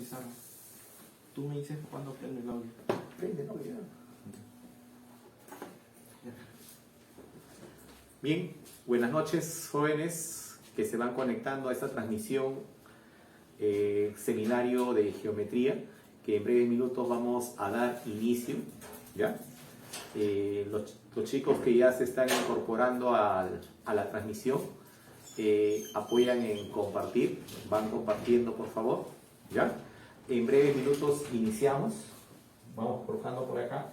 pizarra. Tú me dices cuándo prende el audio. Prende, no, ya. Bien, buenas noches, jóvenes que se van conectando a esta transmisión, seminario de geometría, que en breves minutos vamos a dar inicio, ¿ya? Los chicos que ya se están incorporando a la transmisión, apoyan en compartir, van compartiendo por favor, ¿ya? En breves minutos iniciamos, vamos colocando por acá.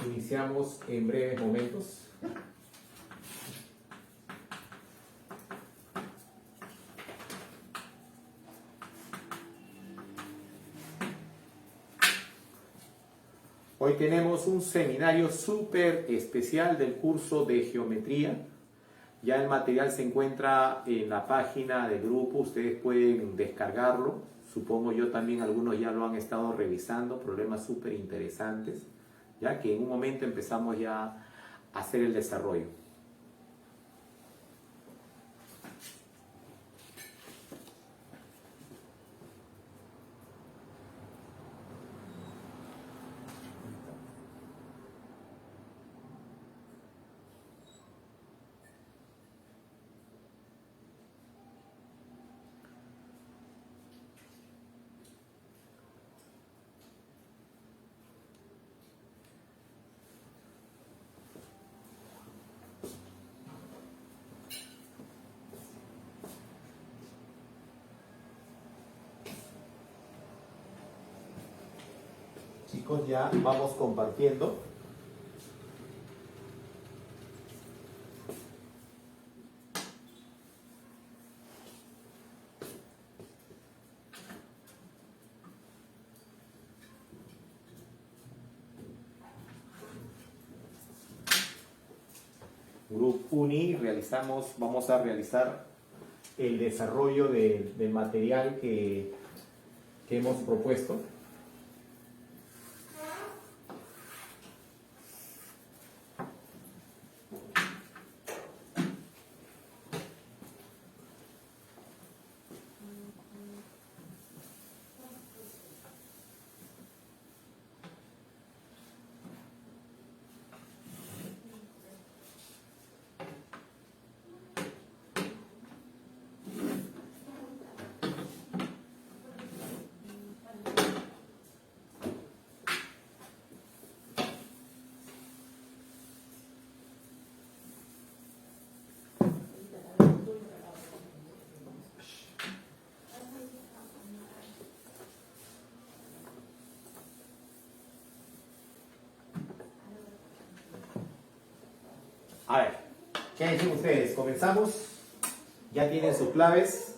Iniciamos en breves momentos. Hoy tenemos un seminario súper especial del curso de geometría. Ya el material se encuentra en la página del grupo, ustedes pueden descargarlo. Supongo yo también algunos ya lo han estado revisando, problemas súper interesantes, ya que en un momento empezamos ya a hacer el desarrollo. Chicos, ya vamos compartiendo. Grupo UNI, vamos a realizar el desarrollo del material que hemos propuesto. A ver, ¿qué dicen ustedes? ¿Comenzamos? ¿Ya tienen sus claves?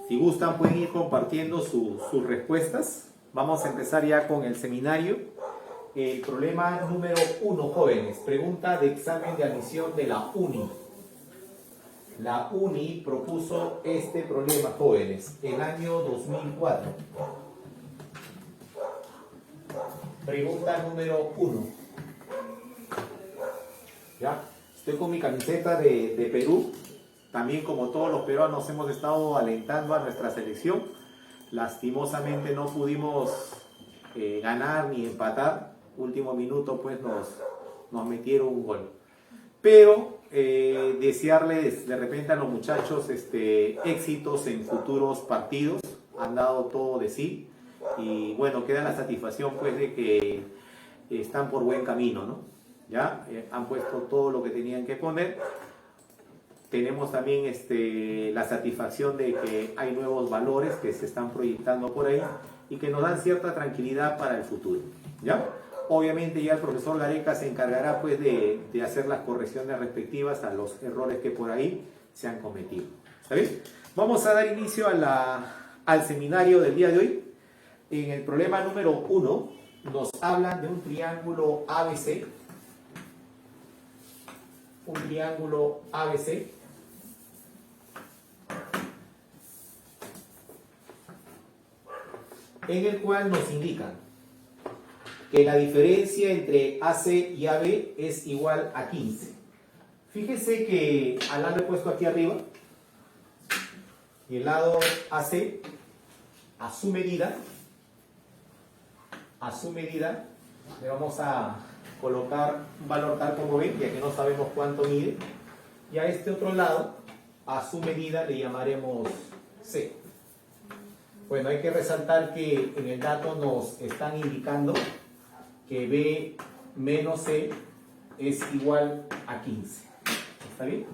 Si gustan pueden ir compartiendo sus respuestas. Vamos a empezar ya con el seminario. El problema número 1, jóvenes. Pregunta de examen de admisión de la UNI. La UNI propuso este problema, jóvenes, el año 2004. Pregunta número 1. ¿Ya? Estoy con mi camiseta de Perú. También, como todos los peruanos, hemos estado alentando a nuestra selección. Lastimosamente no pudimos ganar ni empatar. Último minuto pues nos metieron un gol. Pero desearles de repente a los muchachos éxitos en futuros partidos. Han dado todo de sí. Y bueno, queda la satisfacción pues de que están por buen camino, ¿no? Ya han puesto todo lo que tenían que poner. Tenemos también la satisfacción de que hay nuevos valores que se están proyectando por ahí y que nos dan cierta tranquilidad para el futuro, ¿ya? Obviamente ya el profesor Gareca se encargará pues de hacer las correcciones respectivas a los errores que por ahí se han cometido. ¿Está bien? Vamos a dar inicio al seminario del día de hoy. En el problema número 1 nos hablan de un triángulo ABC. Un triángulo ABC en el cual nos indican que la diferencia entre AC y AB es igual a 15. Fíjese que al lado he puesto aquí arriba, y el lado AC, a su medida, le vamos a colocar un valor tal como ven, ya que no sabemos cuánto mide, y a este otro lado, a su medida, le llamaremos C. Bueno, hay que resaltar que en el dato nos están indicando que B menos C es igual a 15. ¿Está bien?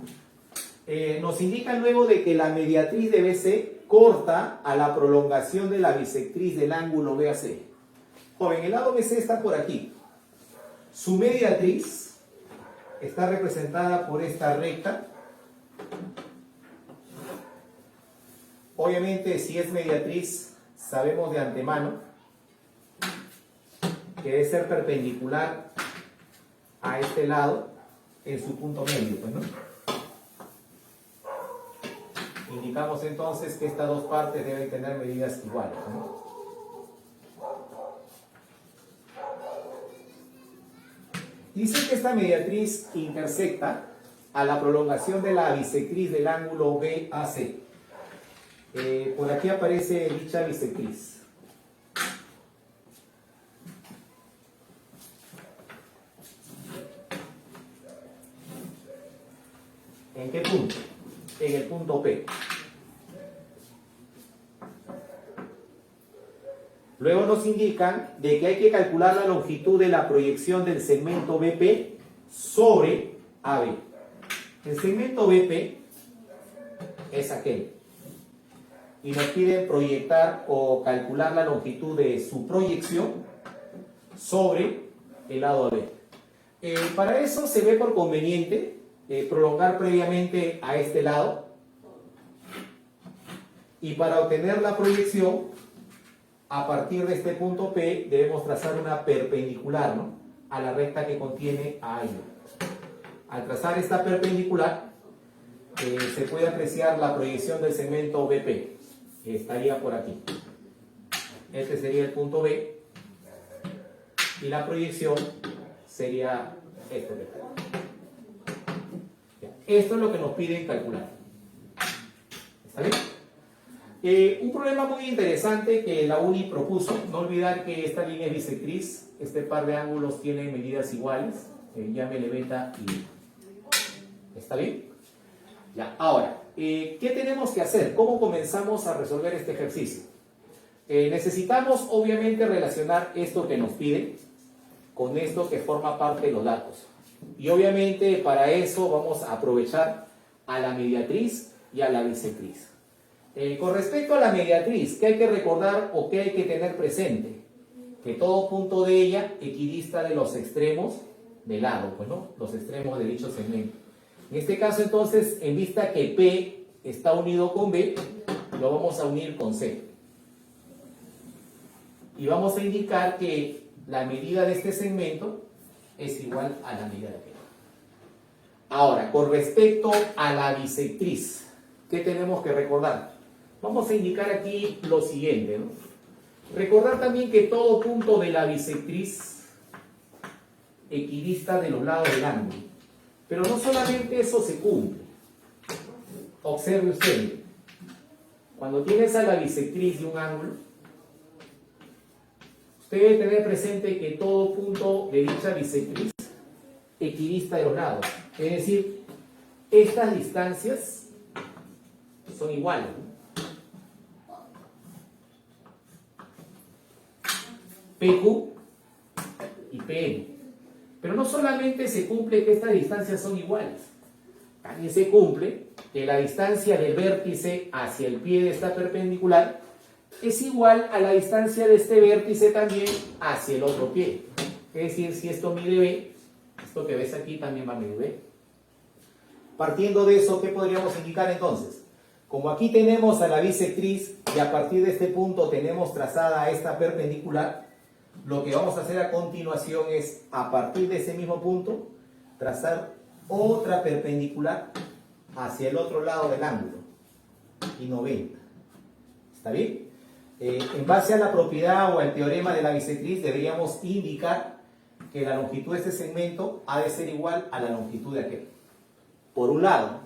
Nos indica luego de que la mediatriz de BC corta a la prolongación de la bisectriz del ángulo BAC. Joven, el lado BC está por aquí. Su mediatriz está representada por esta recta. Obviamente, si es mediatriz, sabemos de antemano que debe ser perpendicular a este lado en su punto medio, pues, ¿no? Indicamos entonces que estas dos partes deben tener medidas iguales, ¿no? Dice que esta mediatriz intersecta a la prolongación de la bisectriz del ángulo BAC. Por aquí aparece dicha bisectriz. ¿En qué punto? En el punto P. Luego nos indican de que hay que calcular la longitud de la proyección del segmento BP sobre AB. El segmento BP es aquel. Y nos piden proyectar o calcular la longitud de su proyección sobre el lado AB. Para eso se ve por conveniente prolongar previamente a este lado, y para obtener la proyección a partir de este punto P debemos trazar una perpendicular, ¿no?, a la recta que contiene a ello. Al trazar esta perpendicular se puede apreciar la proyección del segmento BP, que estaría por aquí. Este sería el punto B y la proyección sería esto de acá. Esto es lo que nos piden calcular. ¿Está bien? Un problema muy interesante que la UNI propuso, no olvidar que esta línea es bisectriz, este par de ángulos tiene medidas iguales, llámele beta y beta. ¿Está bien? Ya, ahora, ¿qué tenemos que hacer? ¿Cómo comenzamos a resolver este ejercicio? Necesitamos obviamente relacionar esto que nos piden con esto que forma parte de los datos. Y obviamente para eso vamos a aprovechar a la mediatriz y a la bisectriz. Con respecto a la mediatriz, ¿qué hay que recordar o qué hay que tener presente? Que todo punto de ella equidista de los extremos del lado, pues, ¿no?, los extremos de dicho segmento. En este caso entonces, en vista que P está unido con B, lo vamos a unir con C. Y vamos a indicar que la medida de este segmento es igual a la medida de P. Ahora, con respecto a la bisectriz, ¿qué tenemos que recordar? Vamos a indicar aquí lo siguiente, ¿no? Recordar también que todo punto de la bisectriz equidista de los lados del ángulo. Pero no solamente eso se cumple. Observe usted, cuando tienes a la bisectriz de un ángulo, usted debe tener presente que todo punto de dicha bisectriz equidista de los lados. Es decir, estas distancias son iguales, ¿no? PQ y PM. Pero no solamente se cumple que estas distancias son iguales, también se cumple que la distancia del vértice hacia el pie de esta perpendicular es igual a la distancia de este vértice también hacia el otro pie. Es decir, si esto mide B, esto que ves aquí también va a medir B. Partiendo de eso, ¿qué podríamos indicar entonces? Como aquí tenemos a la bisectriz y a partir de este punto tenemos trazada esta perpendicular, lo que vamos a hacer a continuación es, a partir de ese mismo punto, trazar otra perpendicular hacia el otro lado del ángulo, y 90. ¿Está bien? En base a la propiedad o al teorema de la bisectriz deberíamos indicar que la longitud de este segmento ha de ser igual a la longitud de aquel. Por un lado.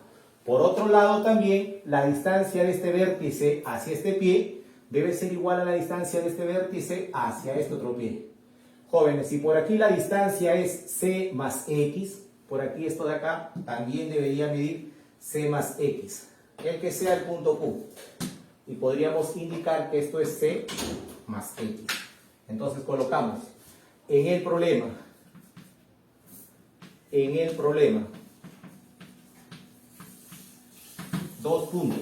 Por otro lado también, la distancia de este vértice hacia este pie debe ser igual a la distancia de este vértice hacia este otro pie. Jóvenes, si por aquí la distancia es C más X, por aquí esto de acá también debería medir C más X, el que sea el punto Q. Y podríamos indicar que esto es C más X. Entonces colocamos en el problema, dos puntos.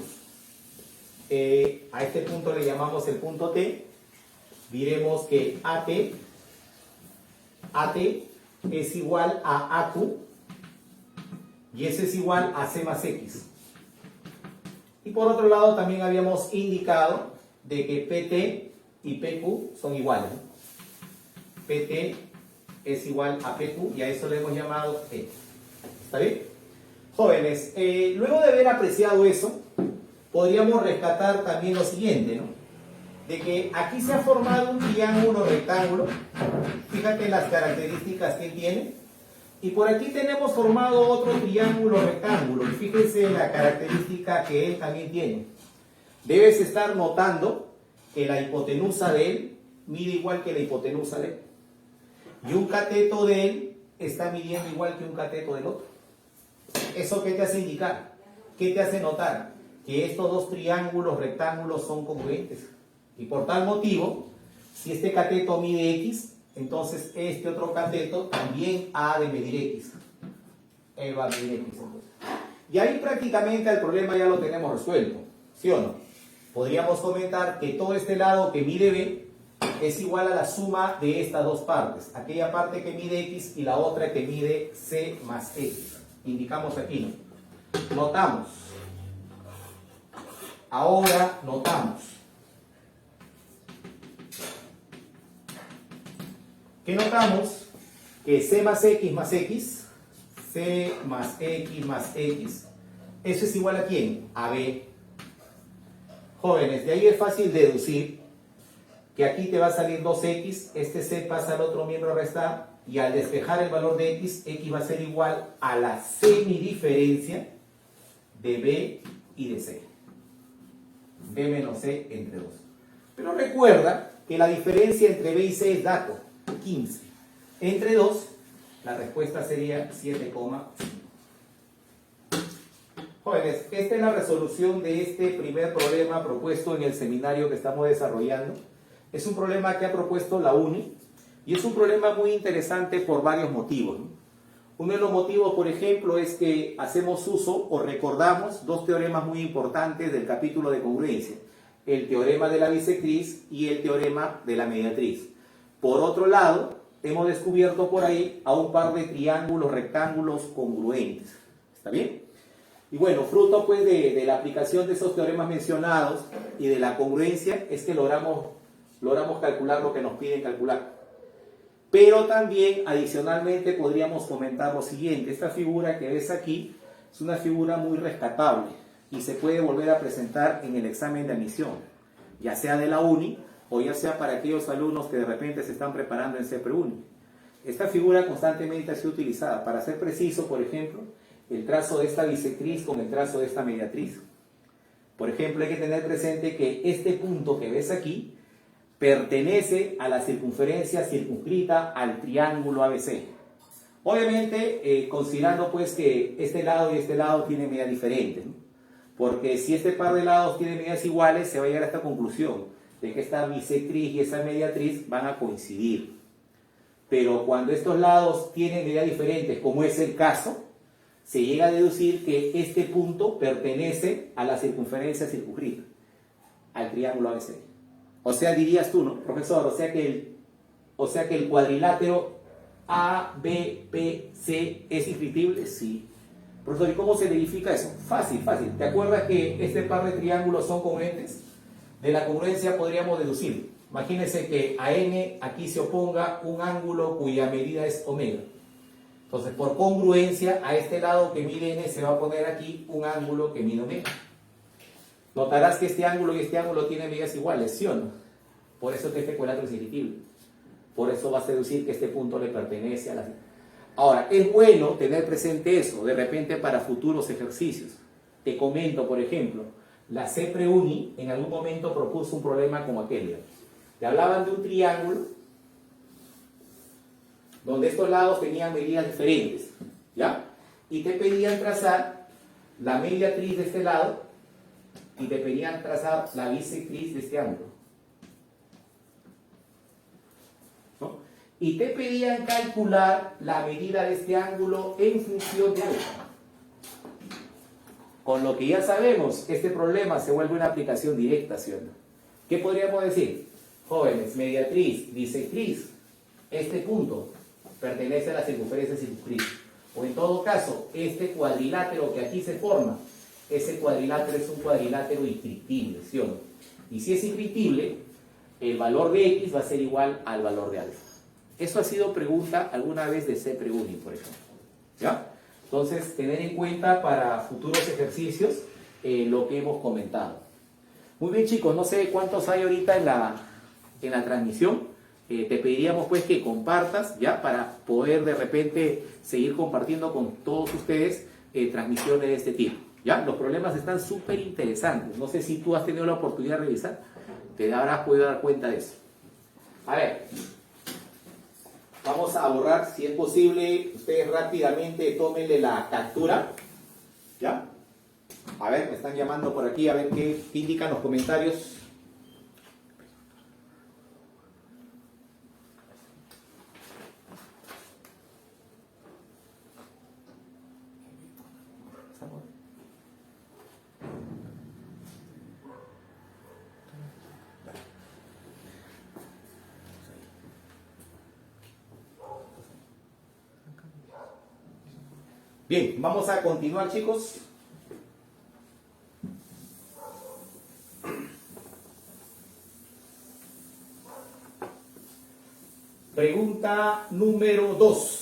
A este punto le llamamos el punto T. Diremos que AT es igual a AQ y ese es igual a C más X. Y por otro lado también habíamos indicado de que PT y PQ son iguales. PT es igual a PQ y a eso le hemos llamado T. ¿Está bien? Jóvenes, luego de haber apreciado eso, podríamos rescatar también lo siguiente, ¿no? De que aquí se ha formado un triángulo rectángulo. Fíjate las características que tiene. Y por aquí tenemos formado otro triángulo rectángulo. Y fíjense la característica que él también tiene. Debes estar notando que la hipotenusa de él mide igual que la hipotenusa de él. Y un cateto de él está midiendo igual que un cateto del otro. ¿Eso qué te hace indicar? ¿Qué te hace notar? Que estos dos triángulos rectángulos son congruentes. Y por tal motivo, si este cateto mide X, entonces este otro cateto también ha de medir X. Él va a medir X. Y ahí prácticamente el problema ya lo tenemos resuelto. ¿Sí o no? Podríamos comentar que todo este lado que mide B es igual a la suma de estas dos partes. Aquella parte que mide X y la otra que mide C más X. Indicamos aquí, ¿no? Notamos. Ahora notamos. ¿Qué notamos? Que C más X, C más X más X, ¿eso es igual a quién? A B. Jóvenes, de ahí es fácil deducir que aquí te va a salir 2X, este C pasa al otro miembro a restar, y al despejar el valor de X va a ser igual a la semidiferencia de B y de C. B menos C entre 2. Pero recuerda que la diferencia entre B y C es dato. 15. Entre 2, la respuesta sería 7,5. Jóvenes, esta es la resolución de este primer problema propuesto en el seminario que estamos desarrollando. Es un problema que ha propuesto la UNI y es un problema muy interesante por varios motivos, ¿no? Uno de los motivos, por ejemplo, es que hacemos uso o recordamos dos teoremas muy importantes del capítulo de congruencia: el teorema de la bisectriz y el teorema de la mediatriz. Por otro lado, hemos descubierto por ahí a un par de triángulos rectángulos congruentes. ¿Está bien? Y bueno, fruto pues de la aplicación de esos teoremas mencionados y de la congruencia es que logramos calcular lo que nos piden calcular. Pero también adicionalmente podríamos comentar lo siguiente: esta figura que ves aquí es una figura muy rescatable y se puede volver a presentar en el examen de admisión, ya sea de la UNI o ya sea para aquellos alumnos que de repente se están preparando en CEPRE-UNI. Esta figura constantemente ha sido utilizada. Para ser preciso, por ejemplo, el trazo de esta bisectriz con el trazo de esta mediatriz. Por ejemplo, hay que tener presente que este punto que ves aquí pertenece a la circunferencia circunscrita al triángulo ABC. Obviamente, considerando pues que este lado y este lado tienen medidas diferentes, ¿no? Porque si este par de lados tiene medidas iguales, se va a llegar a esta conclusión de que esta bisectriz y esta mediatriz van a coincidir. Pero cuando estos lados tienen medidas diferentes, como es el caso, se llega a deducir que este punto pertenece a la circunferencia circunscrita, al triángulo ABC. O sea, dirías tú, ¿no, profesor? O sea que el cuadrilátero ABC es inscriptible. Sí. Profesor, ¿y cómo se verifica eso? Fácil, fácil. ¿Te acuerdas que este par de triángulos son congruentes? De la congruencia podríamos deducir. Imagínense que a n aquí se oponga un ángulo cuya medida es omega. Entonces, por congruencia, a este lado que mide n se va a poner aquí un ángulo que mide omega. Notarás que este ángulo y este ángulo tienen medidas iguales, ¿sí o no? Por eso es que este cuadrilátero es irritible. Por eso vas a deducir que este punto le pertenece a la... Ahora, es bueno tener presente eso, de repente para futuros ejercicios. Te comento, por ejemplo, la CEPREUNI en algún momento propuso un problema como aquel. Te hablaban de un triángulo donde estos lados tenían medidas diferentes, ¿ya? Y te pedían trazar la mediatriz de este lado y te pedían trazar la bisectriz de este ángulo, ¿no? Y te pedían calcular la medida de este ángulo en función de algo. Con lo que ya sabemos, este problema se vuelve una aplicación directa, ¿sí o no? ¿Qué podríamos decir? Jóvenes, mediatriz, bisectriz, este punto pertenece a la circunferencia circunscrita. O en todo caso, este cuadrilátero que aquí se forma, ese cuadrilátero es un cuadrilátero inscriptible, ¿sí o no? Y si es inscriptible, el valor de X va a ser igual al valor de alfa. Eso ha sido pregunta alguna vez de CEPREUNI, por ejemplo. ¿Ya? Entonces, tener en cuenta para futuros ejercicios lo que hemos comentado. Muy bien, chicos, no sé cuántos hay ahorita en la transmisión. Te pediríamos pues que compartas, ¿ya? Para poder de repente seguir compartiendo con todos ustedes transmisiones de este tipo, ¿ya? Los problemas están súper interesantes. No sé si tú has tenido la oportunidad de revisar, te habrás podido dar cuenta de eso. A ver, vamos a borrar, si es posible, ustedes rápidamente tómenle la captura, ¿ya? A ver, me están llamando por aquí, a ver qué indican los comentarios. Bien, vamos a continuar, chicos. Pregunta número 2.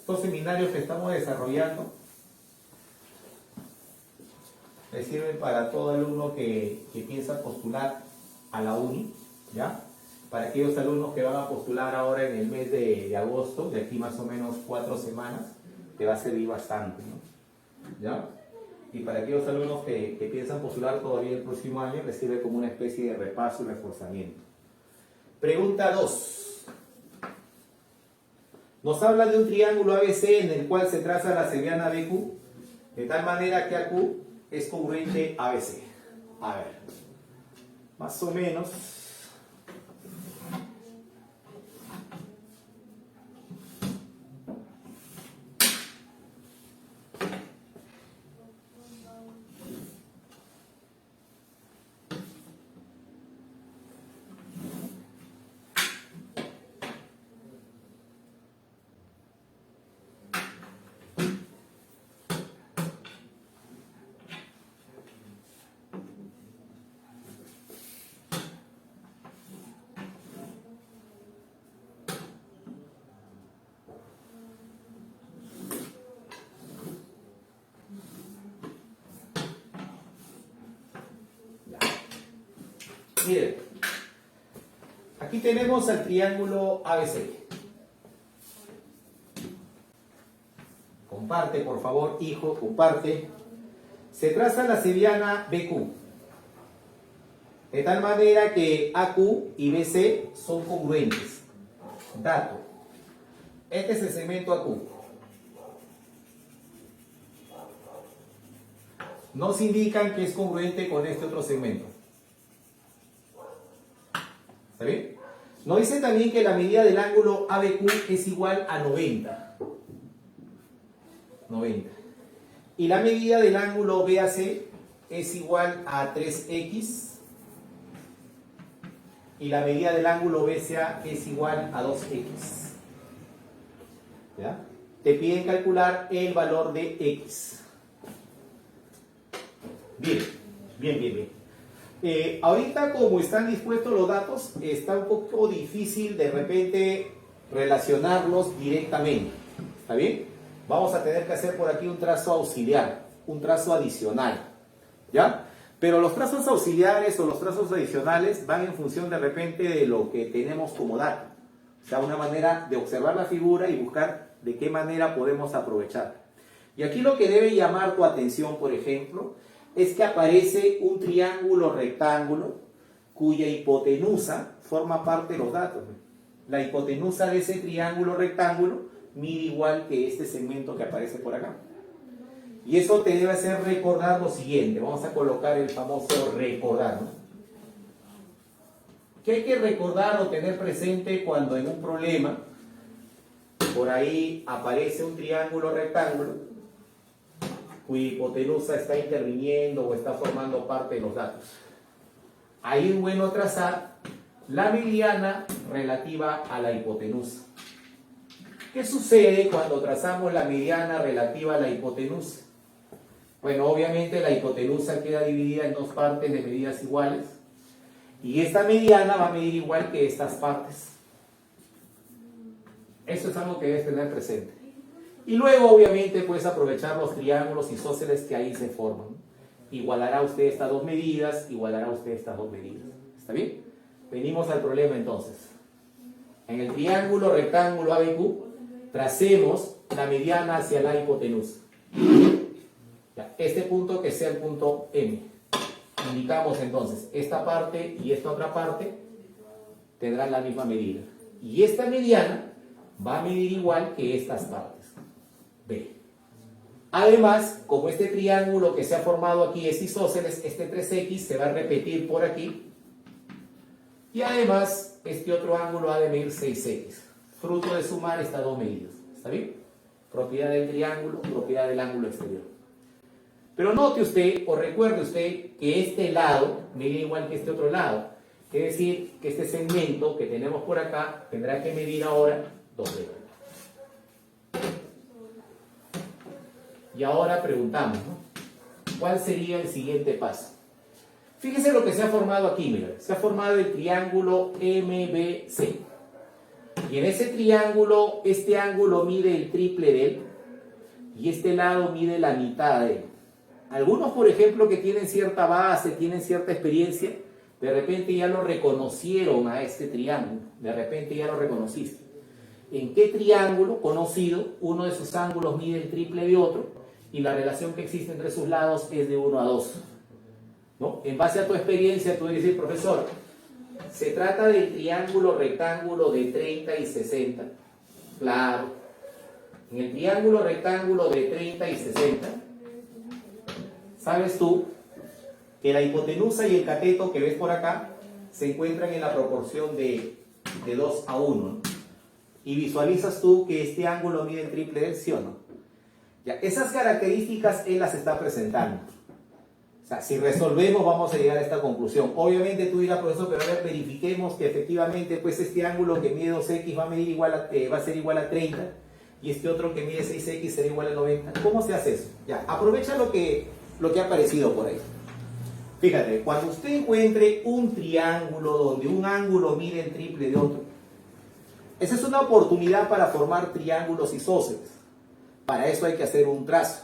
Estos seminarios que estamos desarrollando les sirven para todo alumno que piensa postular a la uni, ¿ya? Para aquellos alumnos que van a postular ahora en el mes de agosto, de aquí más o menos 4 semanas, te va a servir bastante, ¿no? ¿Ya? Y para aquellos alumnos que piensan postular todavía el próximo año, les sirve como una especie de repaso y reforzamiento. Pregunta 2. Nos habla de un triángulo ABC en el cual se traza la seriana BQ, de tal manera que AQ es congruente a ABC. A ver, más o menos. Miren, aquí tenemos el triángulo ABC. Comparte, por favor, hijo, comparte. Se traza la seriana BQ, de tal manera que AQ y BC son congruentes. Dato. Este es el segmento AQ. Nos indican que es congruente con este otro segmento. ¿Está bien? Nos dice también que la medida del ángulo ABQ es igual a 90. 90. Y la medida del ángulo BAC es igual a 3x. Y la medida del ángulo BCA es igual a 2x. ¿Ya? Te piden calcular el valor de x. Bien, bien, bien, bien. Ahorita como están dispuestos los datos, está un poco difícil de repente relacionarlos directamente. ¿Está bien? Vamos a tener que hacer por aquí un trazo auxiliar, un trazo adicional. ¿Ya? Pero los trazos auxiliares o los trazos adicionales van en función de repente de lo que tenemos como dato. O sea, una manera de observar la figura y buscar de qué manera podemos aprovechar. Y aquí lo que debe llamar tu atención, por ejemplo, es que aparece un triángulo rectángulo cuya hipotenusa forma parte de los datos. La hipotenusa de ese triángulo rectángulo mide igual que este segmento que aparece por acá. Y eso te debe hacer recordar lo siguiente. Vamos a colocar el famoso recordar, ¿no? ¿Qué hay que recordar o tener presente cuando en un problema por ahí aparece un triángulo rectángulo cuya hipotenusa está interviniendo o está formando parte de los datos? Ahí es bueno trazar la mediana relativa a la hipotenusa. ¿Qué sucede cuando trazamos la mediana relativa a la hipotenusa? Bueno, obviamente la hipotenusa queda dividida en dos partes de medidas iguales y esta mediana va a medir igual que estas partes. Eso es algo que debes tener presente. Y luego, obviamente, puedes aprovechar los triángulos isósceles que ahí se forman. Igualará usted estas dos medidas, igualará usted estas dos medidas. ¿Está bien? Venimos al problema entonces. En el triángulo rectángulo ABQ, tracemos la mediana hacia la hipotenusa. Ya, este punto que sea el punto M. Indicamos entonces, esta parte y esta otra parte tendrán la misma medida. Y esta mediana va a medir igual que estas partes. B. Además, como este triángulo que se ha formado aquí es isósceles, este 3x se va a repetir por aquí. Y además, este otro ángulo ha de medir 6x. Fruto de sumar estas dos medidas. ¿Está bien? Propiedad del triángulo, propiedad del ángulo exterior. Pero note usted, o recuerde usted, que este lado mide igual que este otro lado. Es decir, que este segmento que tenemos por acá tendrá que medir ahora 2b. Y ahora preguntamos, ¿no? ¿Cuál sería el siguiente paso? Fíjese lo que se ha formado aquí, mira. Se ha formado el triángulo MBC. Y en ese triángulo, este ángulo mide el triple de él y este lado mide la mitad de él. Algunos, por ejemplo, que tienen cierta base, tienen cierta experiencia, de repente ya lo reconocieron a este triángulo. De repente ya lo reconociste. ¿En qué triángulo conocido uno de sus ángulos mide el triple de otro y la relación que existe entre sus lados es de 1 a 2? ¿No? En base a tu experiencia, tú debes decir, profesor, se trata del triángulo rectángulo de 30 y 60. Claro. En el triángulo rectángulo de 30 y 60, sabes tú que la hipotenusa y el cateto que ves por acá se encuentran en la proporción de 2 a 1, ¿no? Y visualizas tú que este ángulo mide el triple de él, ¿sí o no? Ya, esas características él las está presentando. O sea, si resolvemos vamos a llegar a esta conclusión. Obviamente tú dirás, profesor, pero a ver, verifiquemos que efectivamente pues este ángulo que mide 2x va a medir igual va a ser igual a 30 y este otro que mide 6x será igual a 90. ¿Cómo se hace eso? Ya, aprovecha lo que ha aparecido por ahí. Fíjate, cuando usted encuentre un triángulo donde un ángulo mide el triple de otro, esa es una oportunidad para formar triángulos isósceles. Para eso hay que hacer un trazo.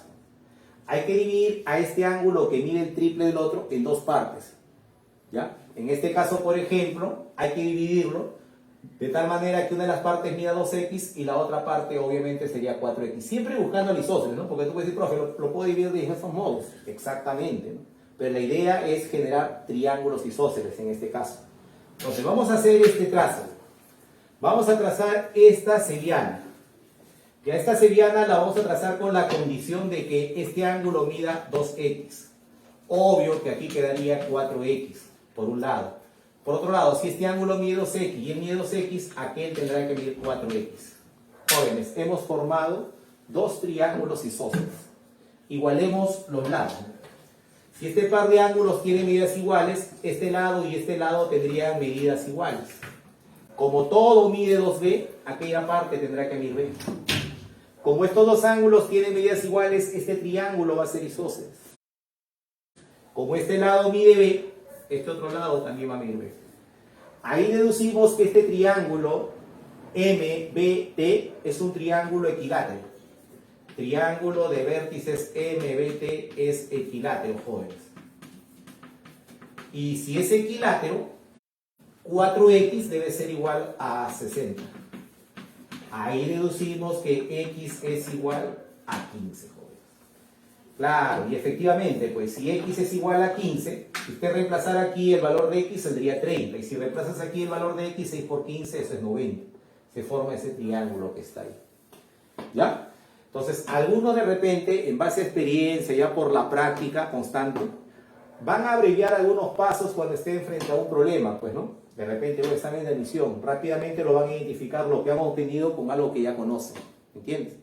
Hay que dividir a este ángulo que mide el triple del otro en dos partes. ¿Ya? En este caso, por ejemplo, hay que dividirlo de tal manera que una de las partes mida 2x y la otra parte obviamente sería 4x. Siempre buscando el isósceles, ¿no? Porque tú puedes decir, profe, lo puedo dividir de diversos modos. Exactamente, ¿no? Pero la idea es generar triángulos isósceles en este caso. Entonces, vamos a hacer este trazo. Vamos a trazar esta seriana. Y a esta seriana la vamos a trazar con la condición de que este ángulo mida 2x. Obvio que aquí quedaría 4x, por un lado. Por otro lado, si este ángulo mide 2x y él mide 2x, aquel tendrá que medir 4x. Jóvenes, hemos formado dos triángulos isósceles. Igualemos los lados. Si este par de ángulos tiene medidas iguales, este lado y este lado tendrían medidas iguales. Como todo mide 2b, aquella parte tendrá que medir b. Como estos dos ángulos tienen medidas iguales, este triángulo va a ser isósceles. Como este lado mide b, este otro lado también va a medir b. Ahí deducimos que este triángulo MBT es un triángulo equilátero. Triángulo de vértices MBT es equilátero, jóvenes. Y si es equilátero, 4x debe ser igual a 60. Ahí deducimos que x es igual a 15, jóvenes. Claro, y efectivamente, pues si x es igual a 15, si usted reemplazara aquí el valor de x, saldría 30. Y si reemplazas aquí el valor de x, 6 por 15, eso es 90. Se forma ese triángulo que está ahí. ¿Ya? Entonces, algunos de repente, en base a experiencia, ya por la práctica constante, van a abreviar algunos pasos cuando estén frente a un problema, pues, ¿no? De repente un examen de admisión, rápidamente lo van a identificar lo que han obtenido con algo que ya conocen, ¿entiendes?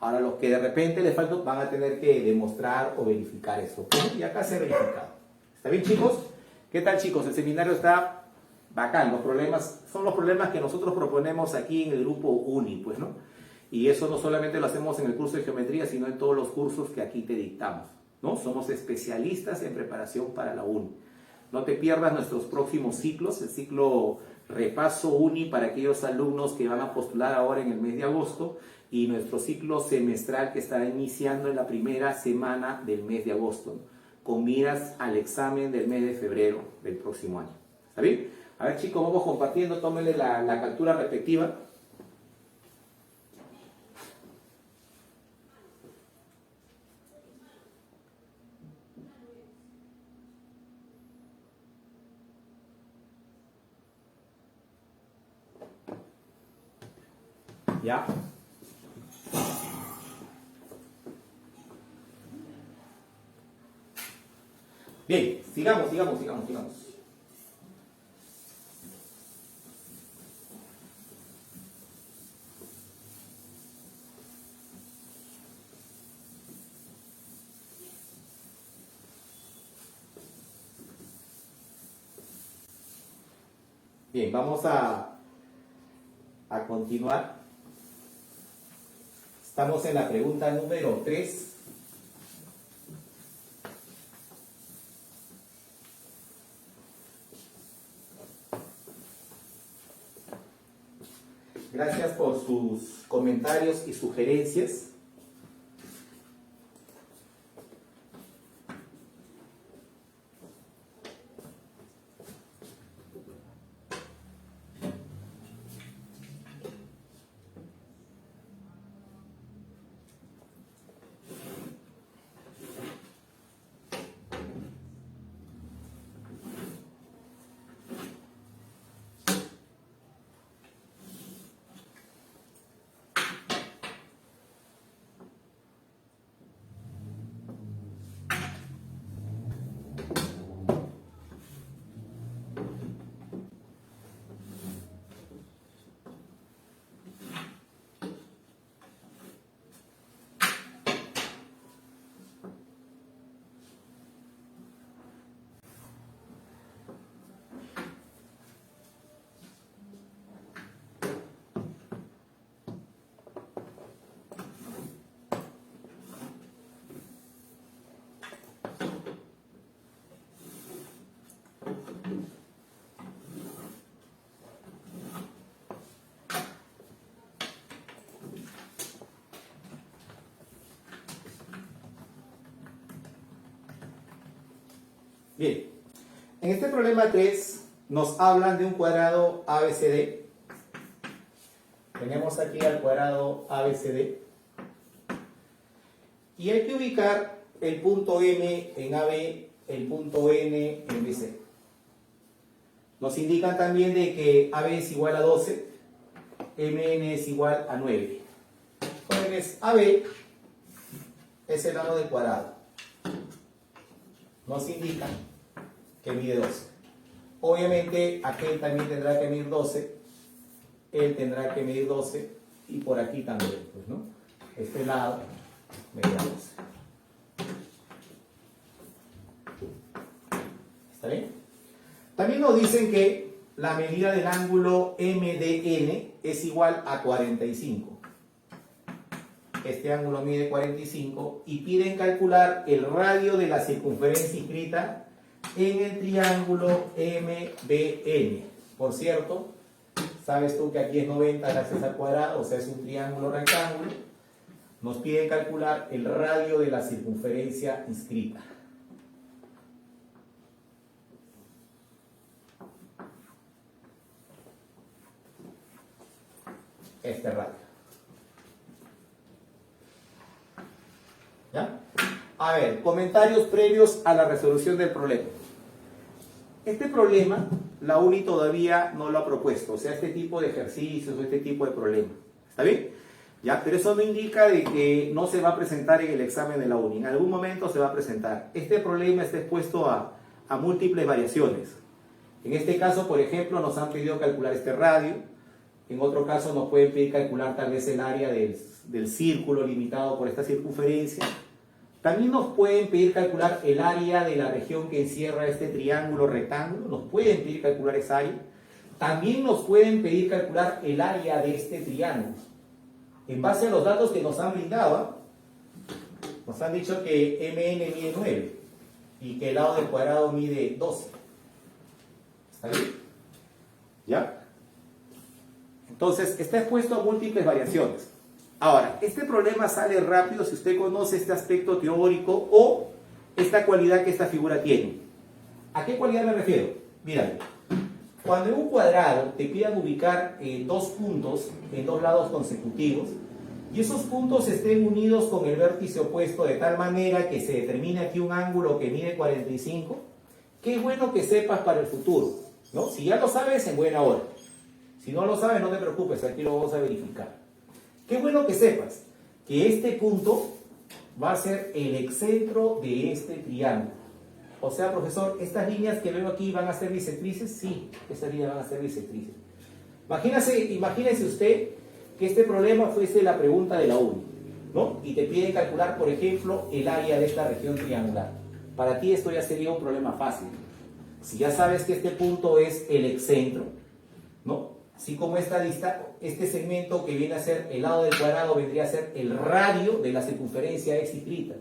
Ahora los que de repente les faltan van a tener que demostrar o verificar eso. Y acá se ha verificado. ¿Está bien, chicos? ¿Qué tal, chicos? El seminario está bacán. Los problemas son los problemas que nosotros proponemos aquí en el grupo UNI, pues, ¿no? Y eso no solamente lo hacemos en el curso de geometría, sino en todos los cursos que aquí te dictamos, ¿no? Somos especialistas en preparación para la UNI. No te pierdas nuestros próximos ciclos, el ciclo Repaso UNI para aquellos alumnos que van a postular ahora en el mes de agosto y nuestro ciclo semestral que estará iniciando en la primera semana del mes de agosto, ¿no? Con miras al examen del mes de febrero del próximo año. ¿Está bien? A ver, chicos, vamos compartiendo, tómenle la captura respectiva. ¿Ya? Bien, sigamos. Bien, vamos a continuar. Estamos en la pregunta número 3. Gracias por sus comentarios y sugerencias. Bien, en este problema 3 nos hablan de un cuadrado ABCD. Tenemos aquí al cuadrado ABCD. Y hay que ubicar el punto M en AB, el punto N en BC. Nos indican también de que AB es igual a 12, MN es igual a 9. Jóvenes, AB es el lado del cuadrado. Nos indica que mide 12. Obviamente aquel también tendrá que medir 12, él tendrá que medir 12 y por aquí también, pues, ¿no? Este lado medirá 12. ¿Está bien? También nos dicen que la medida del ángulo MDN es igual a 45. Este ángulo mide 45 y piden calcular el radio de la circunferencia inscrita en el triángulo MBN. Por cierto, Sabes tú que aquí es 90 gracias al cuadrado, o sea, es un triángulo rectángulo. Nos piden calcular el radio de la circunferencia inscrita. Este radio. ¿Ya? A ver, comentarios previos a la resolución del problema. Este problema, la UNI todavía no lo ha propuesto, o sea, este tipo de ejercicios o este tipo de problemas. ¿Está bien? ¿Ya? Pero eso no indica de que no se va a presentar en el examen de la UNI. En algún momento se va a presentar. Este problema está expuesto a múltiples variaciones. En este caso, por ejemplo, nos han pedido calcular este radio. En otro caso nos pueden pedir calcular tal vez el área del círculo limitado por esta circunferencia. También nos pueden pedir calcular el área de la región que encierra este triángulo rectángulo. Nos pueden pedir calcular esa área. También nos pueden pedir calcular el área de este triángulo. En base a los datos que nos han brindado, nos han dicho que MN mide 9 y que el lado del cuadrado mide 12. ¿Está bien? ¿Ya? Entonces, está expuesto a múltiples variaciones. Ahora, este problema sale rápido si usted conoce este aspecto teórico o esta cualidad que esta figura tiene. ¿A qué cualidad me refiero? Míralo. Cuando en un cuadrado te pidan ubicar dos puntos en dos lados consecutivos y esos puntos estén unidos con el vértice opuesto de tal manera que se determine aquí un ángulo que mide 45, qué bueno que sepas para el futuro, ¿no? Si ya lo sabes, en buena hora. Si no lo sabes, no te preocupes, aquí lo vamos a verificar. Qué bueno que sepas que este punto va a ser el excentro de este triángulo. O sea, profesor, estas líneas que veo aquí van a ser bisectrices. Sí, estas líneas van a ser bisectrices. Imagínese usted que este problema fuese la pregunta de la UNI, ¿no? Y te piden calcular, por ejemplo, el área de esta región triangular. Para ti esto ya sería un problema fácil. Si ya sabes que este punto es el excentro, ¿no? Así como este segmento que viene a ser el lado del cuadrado vendría a ser el radio de la circunferencia inscrita.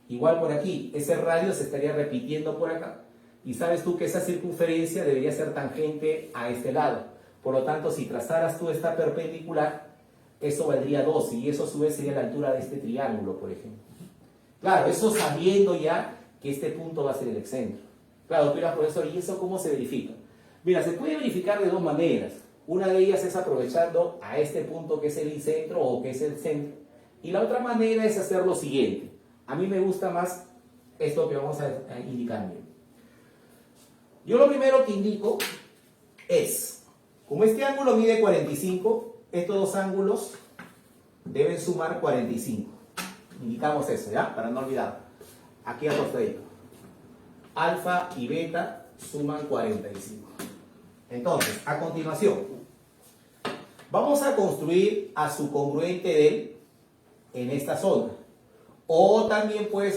Igual por aquí, ese radio se estaría repitiendo por acá. Y sabes tú que esa circunferencia debería ser tangente a este lado. Por lo tanto, si trazaras tú esta perpendicular, eso valdría 12 y eso a su vez sería la altura de este triángulo, por ejemplo. Claro, eso sabiendo ya que este punto va a ser el excentro. Claro, tú dirás, profesor, ¿y eso cómo se verifica? Mira, se puede verificar de dos maneras. Una de ellas es aprovechando a este punto que es el incentro o que es el centro. Y la otra manera es hacer lo siguiente. A mí me gusta más esto que vamos a indicar. Yo lo primero que indico es, como este ángulo mide 45, estos dos ángulos deben sumar 45. Indicamos eso, ¿ya? Para no olvidar. Aquí al costadito. Alfa y beta suman 45. Entonces, a continuación, vamos a construir a su congruente de él en esta zona. O también puedes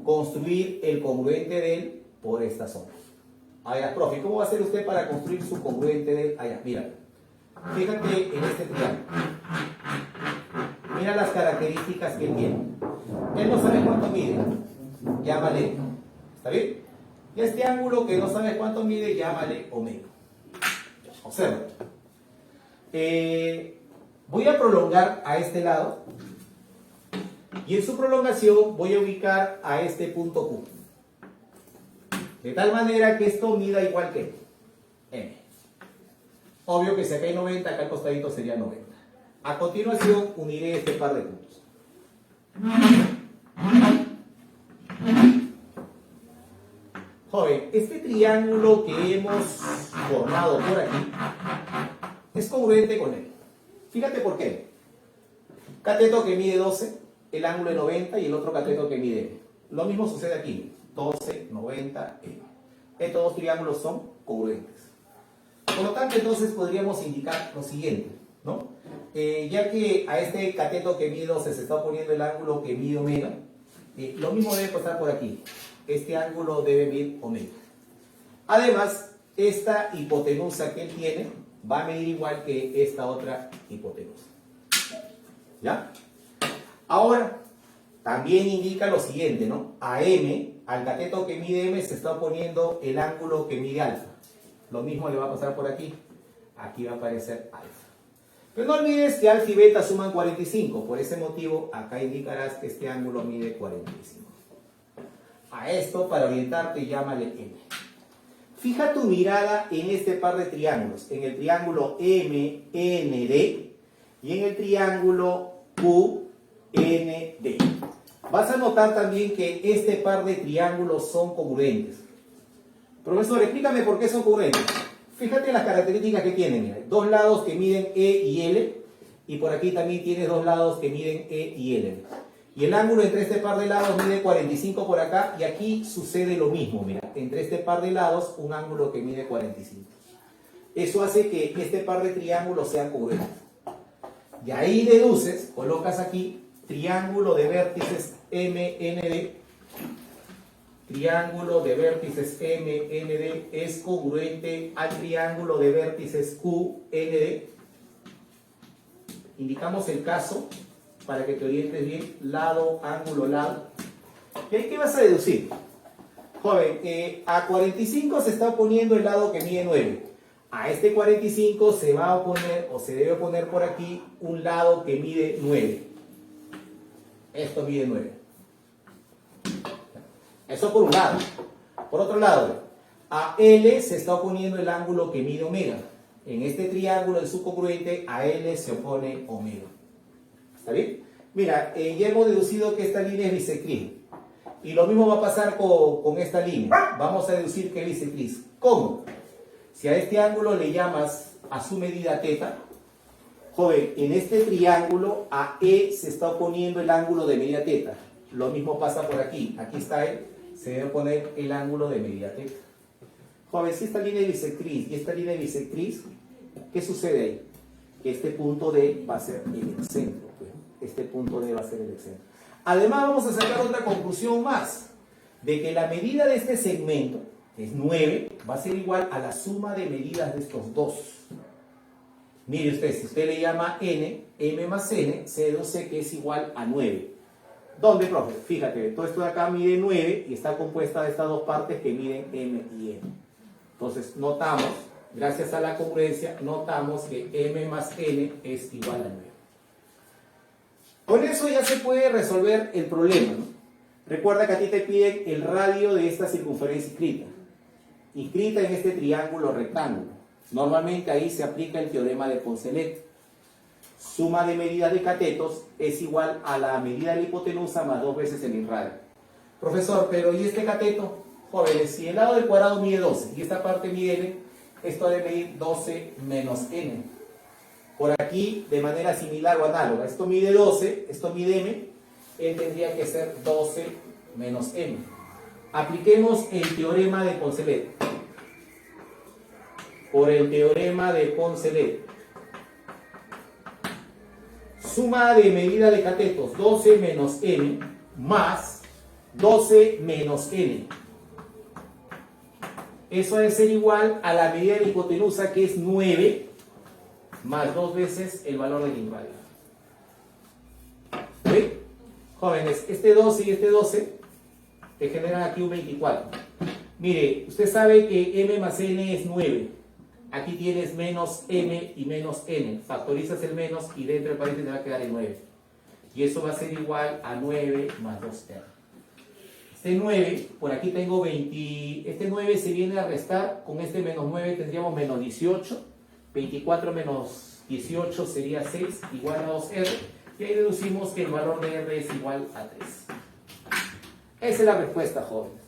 construir el congruente de él por esta zona. Allá, profe, ¿cómo va a hacer usted para construir su congruente de él? Allá, mira. Fíjate en este triángulo. Mira las características que él tiene. Él no sabe cuánto mide. Llámale. ¿Está bien? Y este ángulo que no sabes cuánto mide, llámale omega. Observa. Voy a prolongar a este lado. Y en su prolongación voy a ubicar a este punto Q. De tal manera que esto mida igual que M. Obvio que si acá hay 90, acá al costadito sería 90. A continuación uniré este par de puntos. Joven, este triángulo que hemos formado por aquí es congruente con él. Fíjate por qué. Cateto que mide 12, el ángulo es 90 y el otro cateto que mide M. Lo mismo sucede aquí. 12, 90, M. Estos dos triángulos son congruentes. Por lo tanto, entonces podríamos indicar lo siguiente, ¿no? Ya que a este cateto que mide 12 se está oponiendo el ángulo que mide omega, lo mismo debe pasar por aquí. Este ángulo debe medir omega. Además, esta hipotenusa que él tiene va a medir igual que esta otra hipotenusa. ¿Ya? Ahora, también indica lo siguiente, ¿no? A M, al cateto que mide M, se está oponiendo el ángulo que mide alfa. Lo mismo le va a pasar por aquí. aquí va a aparecer alfa. Pero no olvides que alfa y beta suman 45, por ese motivo acá indicarás que este ángulo mide 45. A esto, para orientarte, llámale M. Fija tu mirada en este par de triángulos, en el triángulo MND y en el triángulo QND. Vas a notar también que este par de triángulos son congruentes. Profesor, explícame por qué son congruentes. Fíjate en las características que tienen. Mira, dos lados que miden E y L, y por aquí también tienes dos lados que miden E y L. Y el ángulo entre este par de lados mide 45 por acá, y aquí sucede lo mismo. Mira, entre este par de lados, un ángulo que mide 45. Eso hace que este par de triángulos sean congruentes. Y ahí deduces, colocas aquí, triángulo de vértices MND. Triángulo de vértices MND es congruente al triángulo de vértices QND. Indicamos el caso para que te orientes bien, lado, ángulo, lado. ¿Y ahí qué vas a deducir? Joven, a 45 se está oponiendo el lado que mide 9. A este 45 se va a oponer, o se debe oponer por aquí, un lado que mide 9. Esto mide 9. Eso por un lado. Por otro lado, a L se está oponiendo el ángulo que mide omega. En este triángulo de subcongruente, a L se opone omega. ¿Está bien? Mira, ya hemos deducido que esta línea es bisectriz. Y lo mismo va a pasar con esta línea. Vamos a deducir que es bisectriz. ¿Cómo? Si a este ángulo le llamas a su medida θ, joven, en este triángulo a E se está oponiendo el ángulo de medida θ. Lo mismo pasa por aquí. Aquí está E, se debe poner el ángulo de medida θ. Joven, si esta línea es bisectriz y esta línea es bisectriz, ¿qué sucede ahí? Que este punto D va a ser el centro. Este punto D va a ser el centro. Además, vamos a sacar otra conclusión más, de que la medida de este segmento, que es 9, va a ser igual a la suma de medidas de estos dos. Mire usted, si usted le llama N, M más N, se deduce que es igual a 9. ¿Dónde, profe? Fíjate, todo esto de acá mide 9 y está compuesta de estas dos partes que miden M y N. Entonces, notamos, gracias a la congruencia, notamos que M más N es igual a 9. Con eso ya se puede resolver el problema, ¿no? Recuerda que a ti te piden el radio de esta circunferencia inscrita en este triángulo rectángulo. Normalmente ahí se aplica el teorema de Poncelet. Suma de medidas de catetos es igual a la medida de la hipotenusa más 2 veces el irradio. Profesor, pero ¿y este cateto? Jóvenes, si el lado del cuadrado mide 12 y esta parte mide n, esto debe medir 12 menos n. Por aquí, de manera similar o análoga, esto mide 12, esto mide m, él tendría que ser 12 menos m. Apliquemos el teorema de Poncelet. Por el teorema de Poncelet, suma de medida de catetos 12 menos n más 12 menos n. Eso debe ser igual a la medida de la hipotenusa, que es 9 más 2 veces el valor del irradio. ¿Sí? Jóvenes, este 12 y este 12 te generan aquí un 24. Mire, usted sabe que m más n es 9. Aquí tienes menos m y menos n. Factorizas el menos y dentro del paréntesis te va a quedar el 9. Y eso va a ser igual a 9 más 2r. Este 9, por aquí tengo 20. Este 9 se viene a restar. Con este menos 9 tendríamos menos 18. 24 menos 18 sería 6, igual a 2r. Y ahí deducimos que el valor de r es igual a 3. Esa es la respuesta, jóvenes.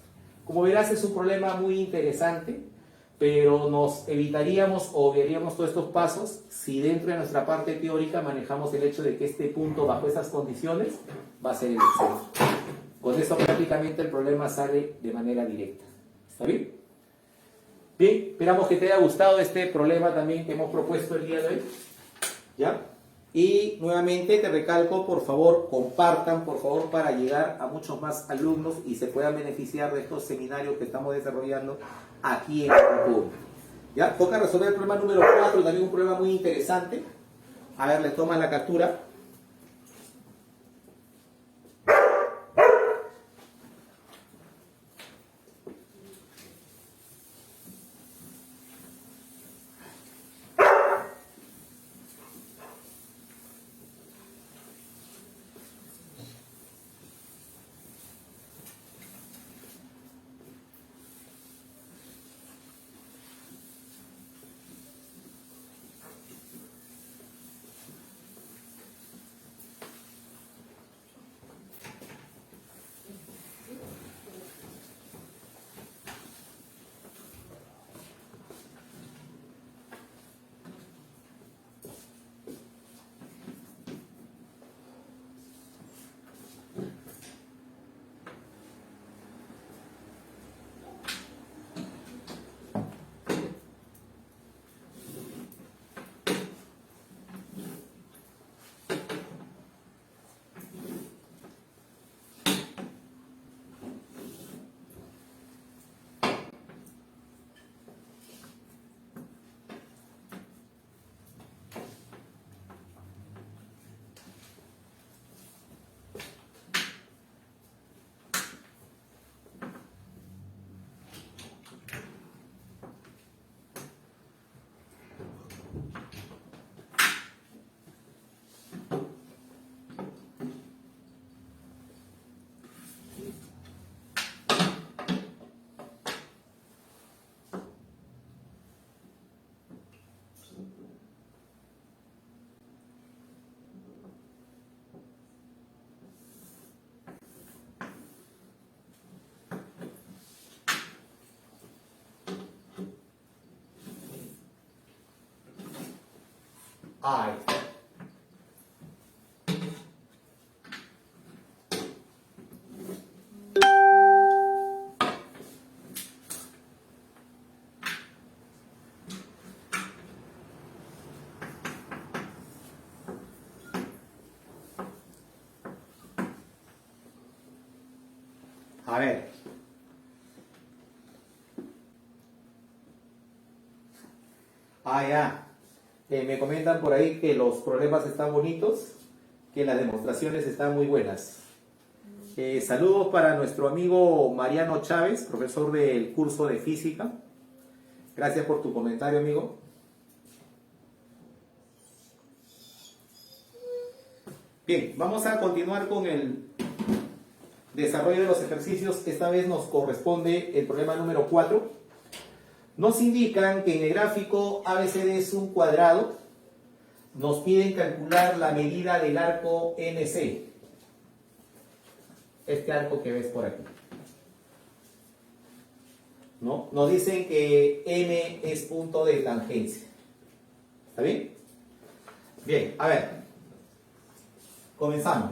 Como verás, es un problema muy interesante, pero nos evitaríamos o obviaríamos todos estos pasos si dentro de nuestra parte teórica manejamos el hecho de que este punto bajo esas condiciones va a ser el centro. Con eso prácticamente el problema sale de manera directa. ¿Está bien? Bien, esperamos que te haya gustado este problema también que hemos propuesto el día de hoy. ¿Ya? Y nuevamente te recalco, por favor, compartan, por favor, para llegar a muchos más alumnos y se puedan beneficiar de estos seminarios que estamos desarrollando aquí en YouTube. ¿Ya? Toca resolver el problema número 4, también un problema muy interesante. A ver, le toman la captura. Ahí está. A ver. Ah, ya. Me comentan por ahí que los problemas están bonitos, que las demostraciones están muy buenas. Saludos para nuestro amigo Mariano Chávez, profesor del curso de física. Gracias por tu comentario, amigo. Bien, vamos a continuar con el desarrollo de los ejercicios. Esta vez nos corresponde el problema número 4. Nos indican que en el gráfico ABCD es un cuadrado. Nos piden calcular la medida del arco NC. Este arco que ves por aquí. ¿No? Nos dicen que M es punto de tangencia. ¿Está bien? Bien, a ver. Comenzamos.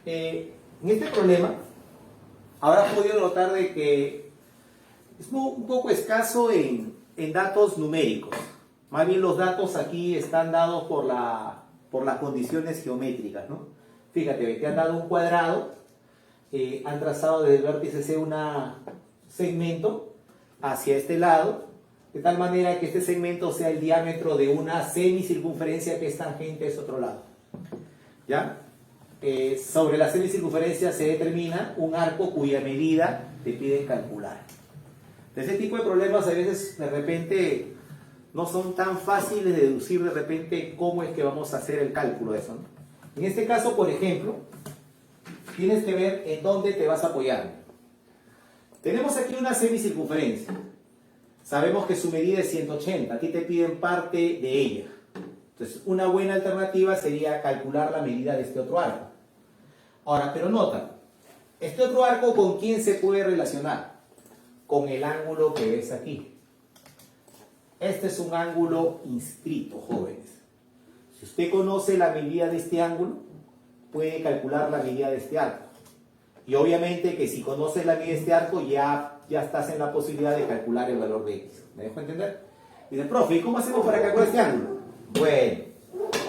En este problema, habrás podido notar de que es un poco escaso en datos numéricos. Más bien los datos aquí están dados por las condiciones geométricas, ¿no? Fíjate, te han dado un cuadrado, han trazado desde el vértice C un segmento hacia este lado, de tal manera que este segmento sea el diámetro de una semicircunferencia que es tangente a ese otro lado. ¿Ya? Sobre la semicircunferencia se determina un arco cuya medida te piden calcular. De ese tipo de problemas a veces de repente no son tan fáciles de deducir de repente cómo es que vamos a hacer el cálculo de eso, ¿no? En este caso, por ejemplo, tienes que ver en dónde te vas a apoyar. Tenemos aquí una semicircunferencia. Sabemos que su medida es 180. Aquí te piden parte de ella. Entonces, una buena alternativa sería calcular la medida de este otro arco. Ahora, pero nota, este otro arco, ¿con quién se puede relacionar? Con el ángulo que ves aquí. Este es un ángulo inscrito, jóvenes. Si usted conoce la medida de este ángulo, puede calcular la medida de este arco. Y obviamente que si conoces la medida de este arco, ya estás en la posibilidad de calcular el valor de x. ¿Me dejo entender? Dice, profe, ¿y cómo hacemos para calcular este ángulo? Bueno,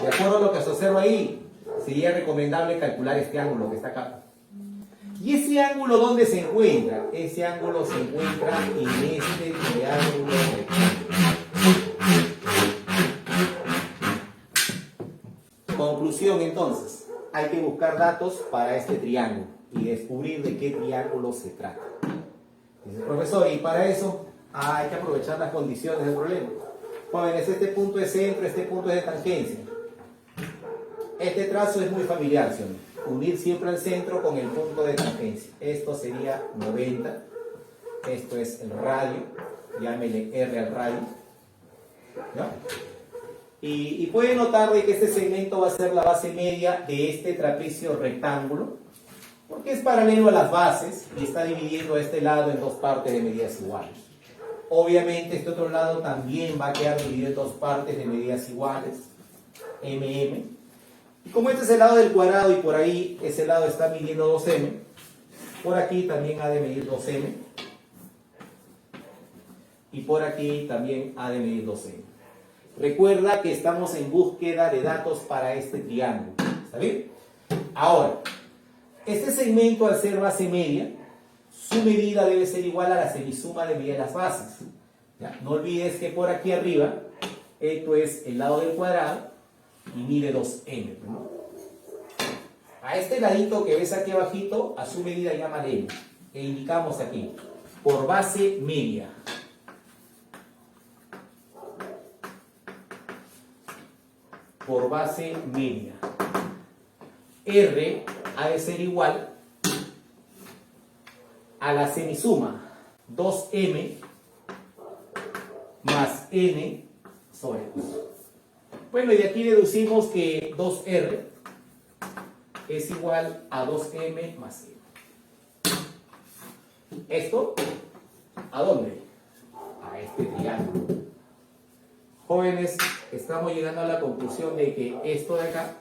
de acuerdo a lo que se observa ahí, sería recomendable calcular este ángulo que está acá. ¿Y ese ángulo dónde se encuentra? Ese ángulo se encuentra en este triángulo rectángulo. Conclusión entonces, hay que buscar datos para este triángulo y descubrir de qué triángulo se trata. Dice el profesor, y para eso hay que aprovechar las condiciones del problema. Jóvenes, este punto es centro, este punto es de tangencia. Este trazo es muy familiar, ¿sí? Unir siempre al centro con el punto de tangencia. Esto sería 90. Esto es el radio. Llámele R al radio. ¿Ya? Y pueden notar de que este segmento va a ser la base media de este trapecio rectángulo, porque es paralelo a las bases y está dividiendo este lado en dos partes de medidas iguales. Obviamente este otro lado también va a quedar dividido en dos partes de medidas iguales, mm. Y como este es el lado del cuadrado y por ahí ese lado está midiendo 2m, por aquí también ha de medir 2m. Y por aquí también ha de medir 2m. Recuerda que estamos en búsqueda de datos para este triángulo. ¿Está bien? Ahora, este segmento al ser base media, su medida debe ser igual a la semisuma de medida de las bases. ¿Ya? No olvides que por aquí arriba, esto es el lado del cuadrado y mide 2m. ¿No? A este ladito que ves aquí abajito, a su medida llámale m. E indicamos aquí, por base media. Por base media. R ha de ser igual a la semisuma 2m más n sobre 2. Bueno, y de aquí deducimos que 2r es igual a 2m más n. ¿Esto a dónde? A este triángulo. Jóvenes, estamos llegando a la conclusión de que esto de acá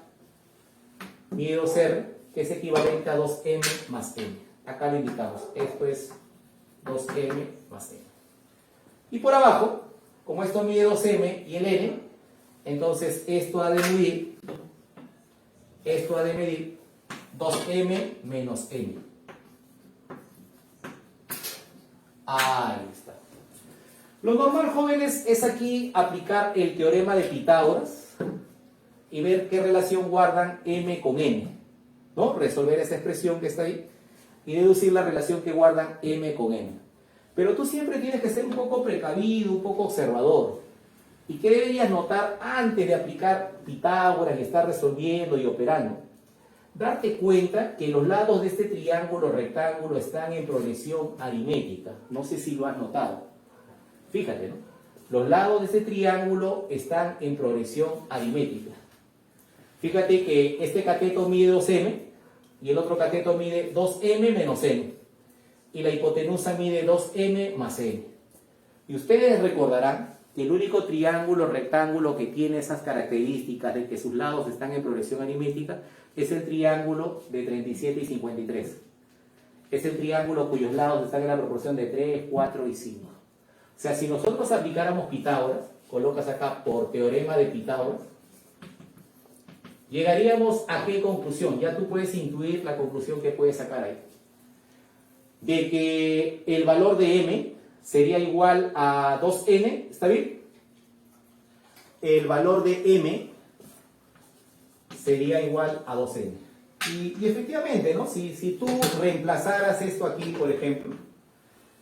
mide 2R, que es equivalente a 2M más M. Acá lo indicamos, esto es 2M más M. Y por abajo, como esto mide 2M y el N, entonces esto ha de medir 2M menos M. Ahí está. Lo normal, jóvenes, es aquí aplicar el teorema de Pitágoras y ver qué relación guardan M con N, ¿no? Resolver esa expresión que está ahí y deducir la relación que guardan M con N. Pero tú siempre tienes que ser un poco precavido, un poco observador. ¿Y qué deberías notar antes de aplicar Pitágoras y estar resolviendo y operando? Darte cuenta que los lados de este triángulo rectángulo están en progresión aritmética. No sé si lo has notado. Fíjate, ¿no? Los lados de este triángulo están en progresión aritmética. Fíjate que este cateto mide 2M y el otro cateto mide 2M menos M. Y la hipotenusa mide 2M más M. Y ustedes recordarán que el único triángulo rectángulo que tiene esas características de que sus lados están en progresión aritmética es el triángulo de 37 y 53. Es el triángulo cuyos lados están en la proporción de 3, 4 y 5. O sea, si nosotros aplicáramos Pitágoras, colocas acá por teorema de Pitágoras, llegaríamos a qué conclusión. Ya tú puedes intuir la conclusión que puedes sacar ahí. De que el valor de M sería igual a 2N, ¿está bien? El valor de M sería igual a 2N. Y efectivamente, ¿no? Si tú reemplazaras esto aquí, por ejemplo,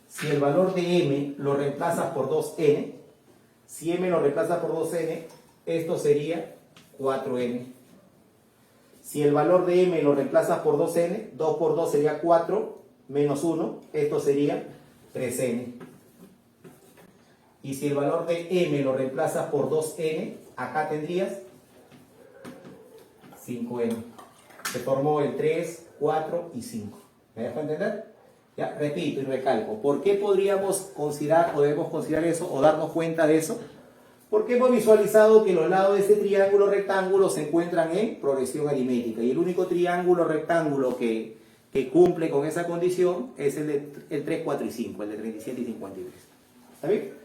si el valor de M lo reemplazas por 2N, si M lo reemplazas por 2N, esto sería 4N. Si el valor de M lo reemplazas por 2N, 2 por 2 sería 4, menos 1, esto sería 3N. Y si el valor de M lo reemplazas por 2N, acá tendrías 5N. Se formó el 3, 4 y 5. ¿Me dejo entender? Ya, repito y recalco. ¿Por qué podríamos considerar o debemos considerar eso o darnos cuenta de eso? Porque hemos visualizado que los lados de este triángulo rectángulo se encuentran en progresión aritmética. Y el único triángulo rectángulo que cumple con esa condición es el 3, 4 y 5, el de 37 y 53. ¿Está bien?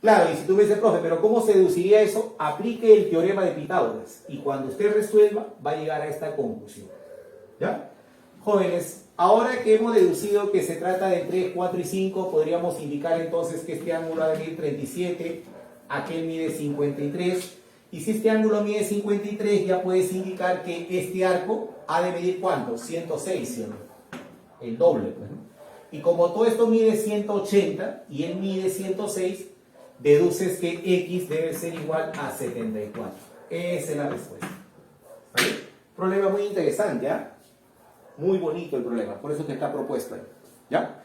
Claro, y si tú me dices, profe, pero ¿cómo se deduciría eso? Aplique el teorema de Pitágoras y cuando usted resuelva va a llegar a esta conclusión. ¿Ya? Jóvenes, ahora que hemos deducido que se trata de 3, 4 y 5, podríamos indicar entonces que este ángulo ha de medir 37, aquel mide 53, y si este ángulo mide 53, ya puedes indicar que este arco ha de medir ¿cuánto? 106, ¿sí o no? El doble, pues, ¿no? Y como todo esto mide 180 y él mide 106, deduces que X debe ser igual a 74. Esa es la respuesta. ¿Vale? Problema muy interesante, ¿ya? Muy bonito el problema, por eso que está propuesto ahí. ¿Ya?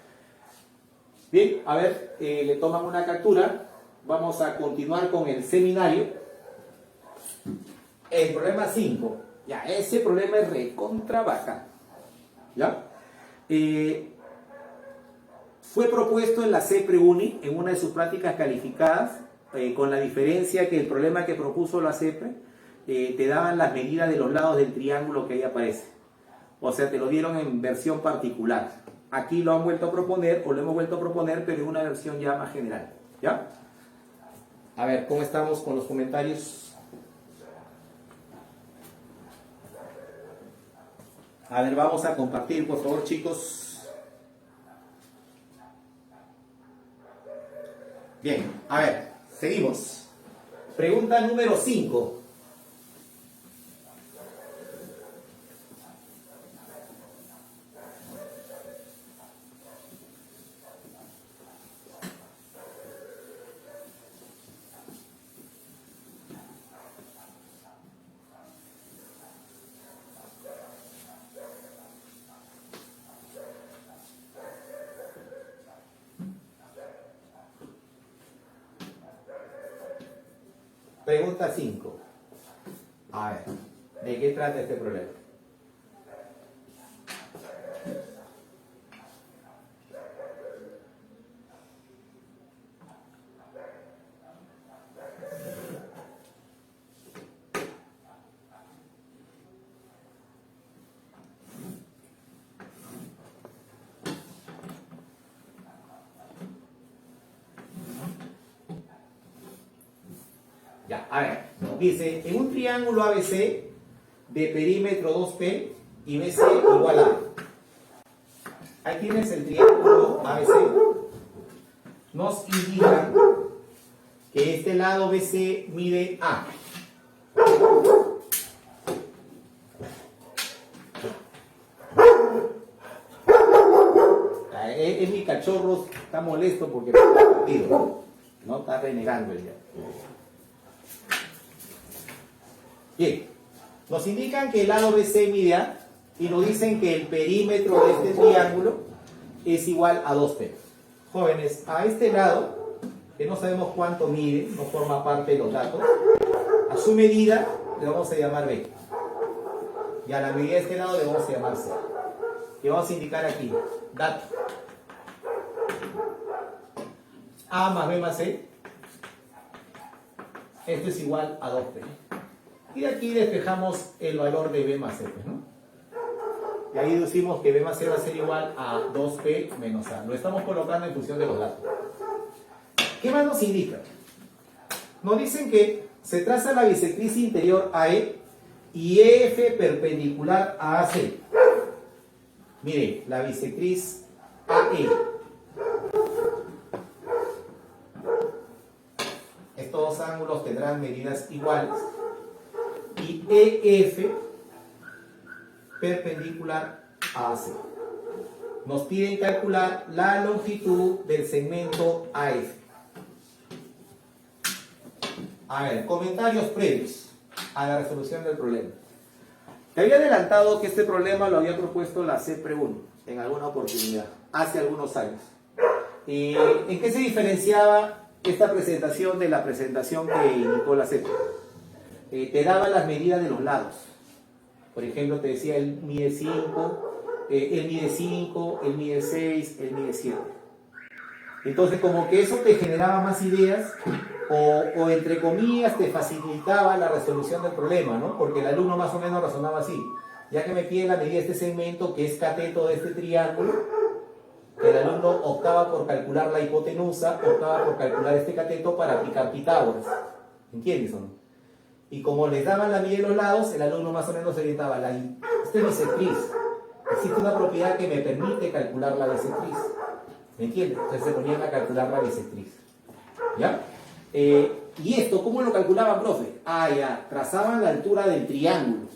Bien, a ver, le toman una captura. Vamos a continuar con el seminario. El problema 5. Ya, ese problema es recontra baja. ¿Ya? Fue propuesto en la CEPRE-UNI, en una de sus prácticas calificadas, con la diferencia que el problema que propuso la CEPRE, te daban las medidas de los lados del triángulo que ahí aparece. O sea, te lo dieron en versión particular. Aquí lo han vuelto a proponer, o lo hemos vuelto a proponer, pero en una versión ya más general. ¿Ya? A ver, ¿cómo estamos con los comentarios? A ver, vamos a compartir, por favor, chicos. Bien, a ver, seguimos. Pregunta número 5. Pregunta 5. A ver, ¿de qué trata este problema? Ya, a ver, dice, en un triángulo ABC de perímetro 2P y BC igual a... Ahí tienes el triángulo ABC. Nos indica que este lado BC mide A. Es mi cachorro, está molesto porque no está renegando el día. Bien, nos indican que el lado BC mide A y nos dicen que el perímetro de este triángulo es igual a 2P. Jóvenes, a este lado, que no sabemos cuánto mide, no forma parte de los datos, a su medida le vamos a llamar B. Y a la medida de este lado le vamos a llamar C. Y vamos a indicar aquí, dato. A más B más C, esto es igual a 2P. Y de aquí despejamos el valor de B más C, ¿no? Y ahí deducimos que B más C va a ser igual a 2P menos A. Lo estamos colocando en función de los datos. ¿Qué más nos indica? Nos dicen que se traza la bisectriz interior AE y EF perpendicular a AC. Mire, la bisectriz AE. Estos dos ángulos tendrán medidas iguales. Y EF perpendicular a AC. Nos piden calcular la longitud del segmento AF. A ver, comentarios previos a la resolución del problema. Te había adelantado que este problema lo había propuesto la CEPRE-1 en alguna oportunidad, hace algunos años. ¿En qué se diferenciaba esta presentación de la presentación que indicó la CEPRE? Te daba las medidas de los lados. Por ejemplo, te decía, él mide 5, él mide 5, él mide 6, él mide 7. Entonces, como que eso te generaba más ideas o entre comillas te facilitaba la resolución del problema, ¿no? Porque el alumno más o menos razonaba así. Ya que me pide la medida de este segmento, que es cateto de este triángulo, el alumno optaba por calcular la hipotenusa, optaba por calcular este cateto para aplicar Pitágoras. ¿Entiendes o no? Y como les daban la medida de los lados, el alumno más o menos se orientaba. Esta es bisectriz. Existe una propiedad que me permite calcular la bisectriz. ¿Me entiendes? Entonces se ponían a calcular la bisectriz. ¿Ya? ¿Y esto cómo lo calculaban, profe? Ah, ya. Trazaban la altura del triángulo.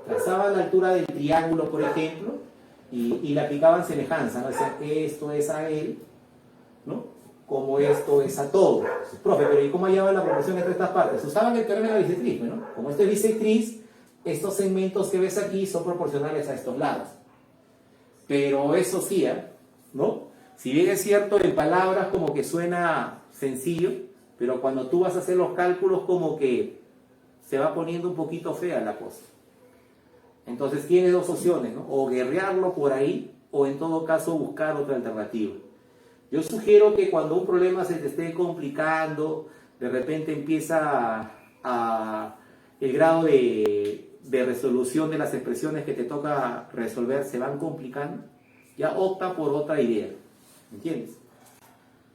Trazaban la altura del triángulo, por ejemplo, y le aplicaban semejanza, ¿no? Decían, esto es a él, ¿no? Como esto es a todo. Profe, pero ¿y cómo hallaban la proporción entre estas partes? Usaban el teorema de la bisectriz, ¿no? Como esto es bisectriz, estos segmentos que ves aquí son proporcionales a estos lados. Pero eso sí, ¿no? Si bien es cierto, en palabras como que suena sencillo, pero cuando tú vas a hacer los cálculos como que se va poniendo un poquito fea la cosa. Entonces tiene dos opciones, ¿no? O guerrearlo por ahí, o en todo caso buscar otra alternativa. Yo sugiero que cuando un problema se te esté complicando, de repente empieza el grado de resolución de las expresiones que te toca resolver se van complicando, ya opta por otra idea, ¿entiendes?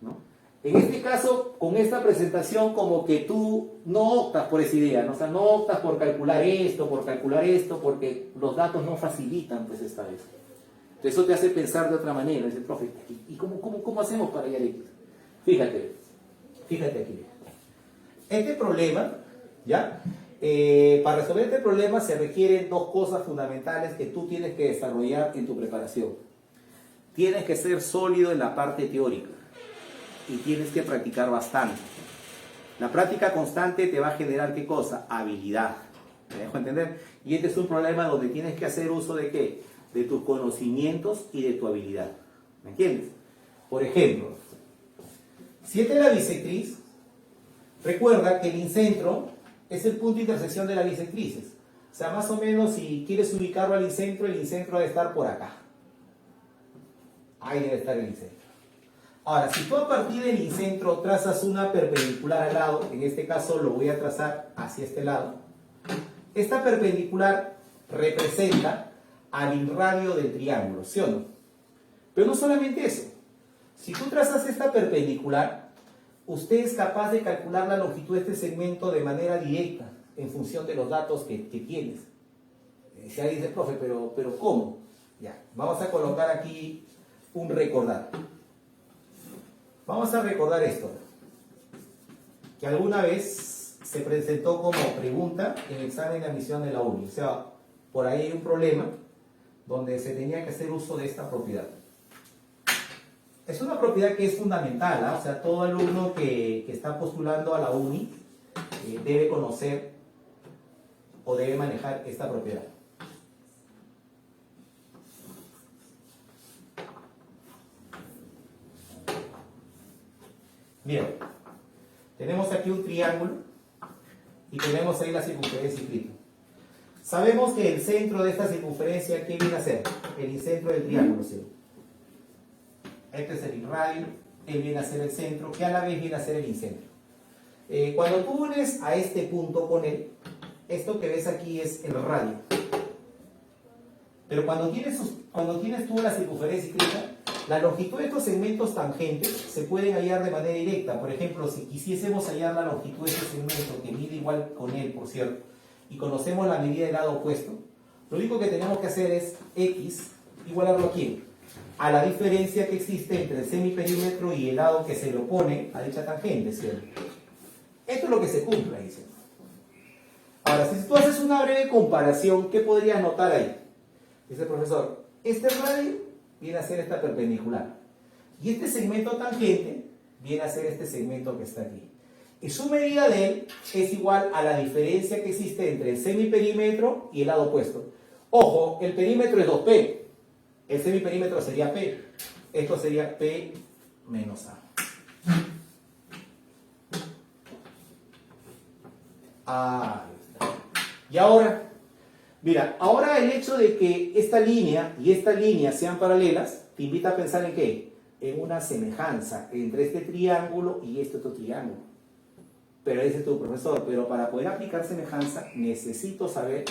¿No? En este caso, con esta presentación, como que tú no optas por esa idea, ¿no? O sea, no optas por calcular esto, porque los datos no facilitan pues esta vez. Eso te hace pensar de otra manera. Dice, profe, ¿y cómo hacemos para hallar X? Fíjate aquí. Este problema, ¿ya? Para resolver este problema se requieren dos cosas fundamentales que tú tienes que desarrollar en tu preparación. Tienes que ser sólido en la parte teórica y tienes que practicar bastante. La práctica constante te va a generar, ¿qué cosa? Habilidad. ¿Me dejo entender? Y este es un problema donde tienes que hacer uso de ¿qué? De tus conocimientos y de tu habilidad. ¿Me entiendes? Por ejemplo, si esta es la bisectriz, recuerda que el incentro es el punto de intersección de las bisectrices. O sea, más o menos si quieres ubicarlo al incentro, el incentro debe estar por acá. Ahí debe estar el incentro. Ahora, si tú a partir del incentro trazas una perpendicular al lado, en este caso lo voy a trazar hacia este lado, esta perpendicular representa al radio del triángulo, ¿sí o no? Pero no solamente eso. Si tú trazas esta perpendicular, usted es capaz de calcular la longitud de este segmento de manera directa en función de los datos que tienes. Si alguien dice, profe, pero ¿cómo? Ya, vamos a colocar aquí un recordar. Vamos a recordar esto, que alguna vez se presentó como pregunta en el examen de admisión de la UNI. O sea, por ahí hay un problema donde se tenía que hacer uso de esta propiedad. Es una propiedad que es fundamental, ¿eh? O sea, todo alumno que está postulando a la UNI debe conocer o debe manejar esta propiedad. Bien, tenemos aquí un triángulo y tenemos ahí la circunferencia inscrita. Sabemos que el centro de esta circunferencia, ¿qué viene a ser? El incentro del triángulo, ¿sí? Este es el radio, él viene a ser el centro, que a la vez viene a ser el incentro. Cuando tú unes a este punto con él, esto que ves aquí es el radio. Pero cuando tienes tú la circunferencia inscrita, la longitud de estos segmentos tangentes se pueden hallar de manera directa. Por ejemplo, si quisiésemos hallar la longitud de este segmento, que mide igual con él, por cierto, y conocemos la medida del lado opuesto, lo único que tenemos que hacer es x igualarlo aquí, a la diferencia que existe entre el semiperímetro y el lado que se le opone a dicha tangente, ¿cierto? Esto es lo que se cumple, dice. Ahora, si tú haces una breve comparación, ¿qué podrías notar ahí? Dice el profesor, este radio viene a ser esta perpendicular. Y este segmento tangente viene a ser este segmento que está aquí. Y su medida de él es igual a la diferencia que existe entre el semiperímetro y el lado opuesto. Ojo, el perímetro es 2P. El semiperímetro sería P. Esto sería P menos A. Ahí está. Y ahora, mira, ahora el hecho de que esta línea y esta línea sean paralelas, te invita a pensar en ¿qué? En una semejanza entre este triángulo y este otro triángulo. Pero dice tu profesor, pero para poder aplicar semejanza necesito saber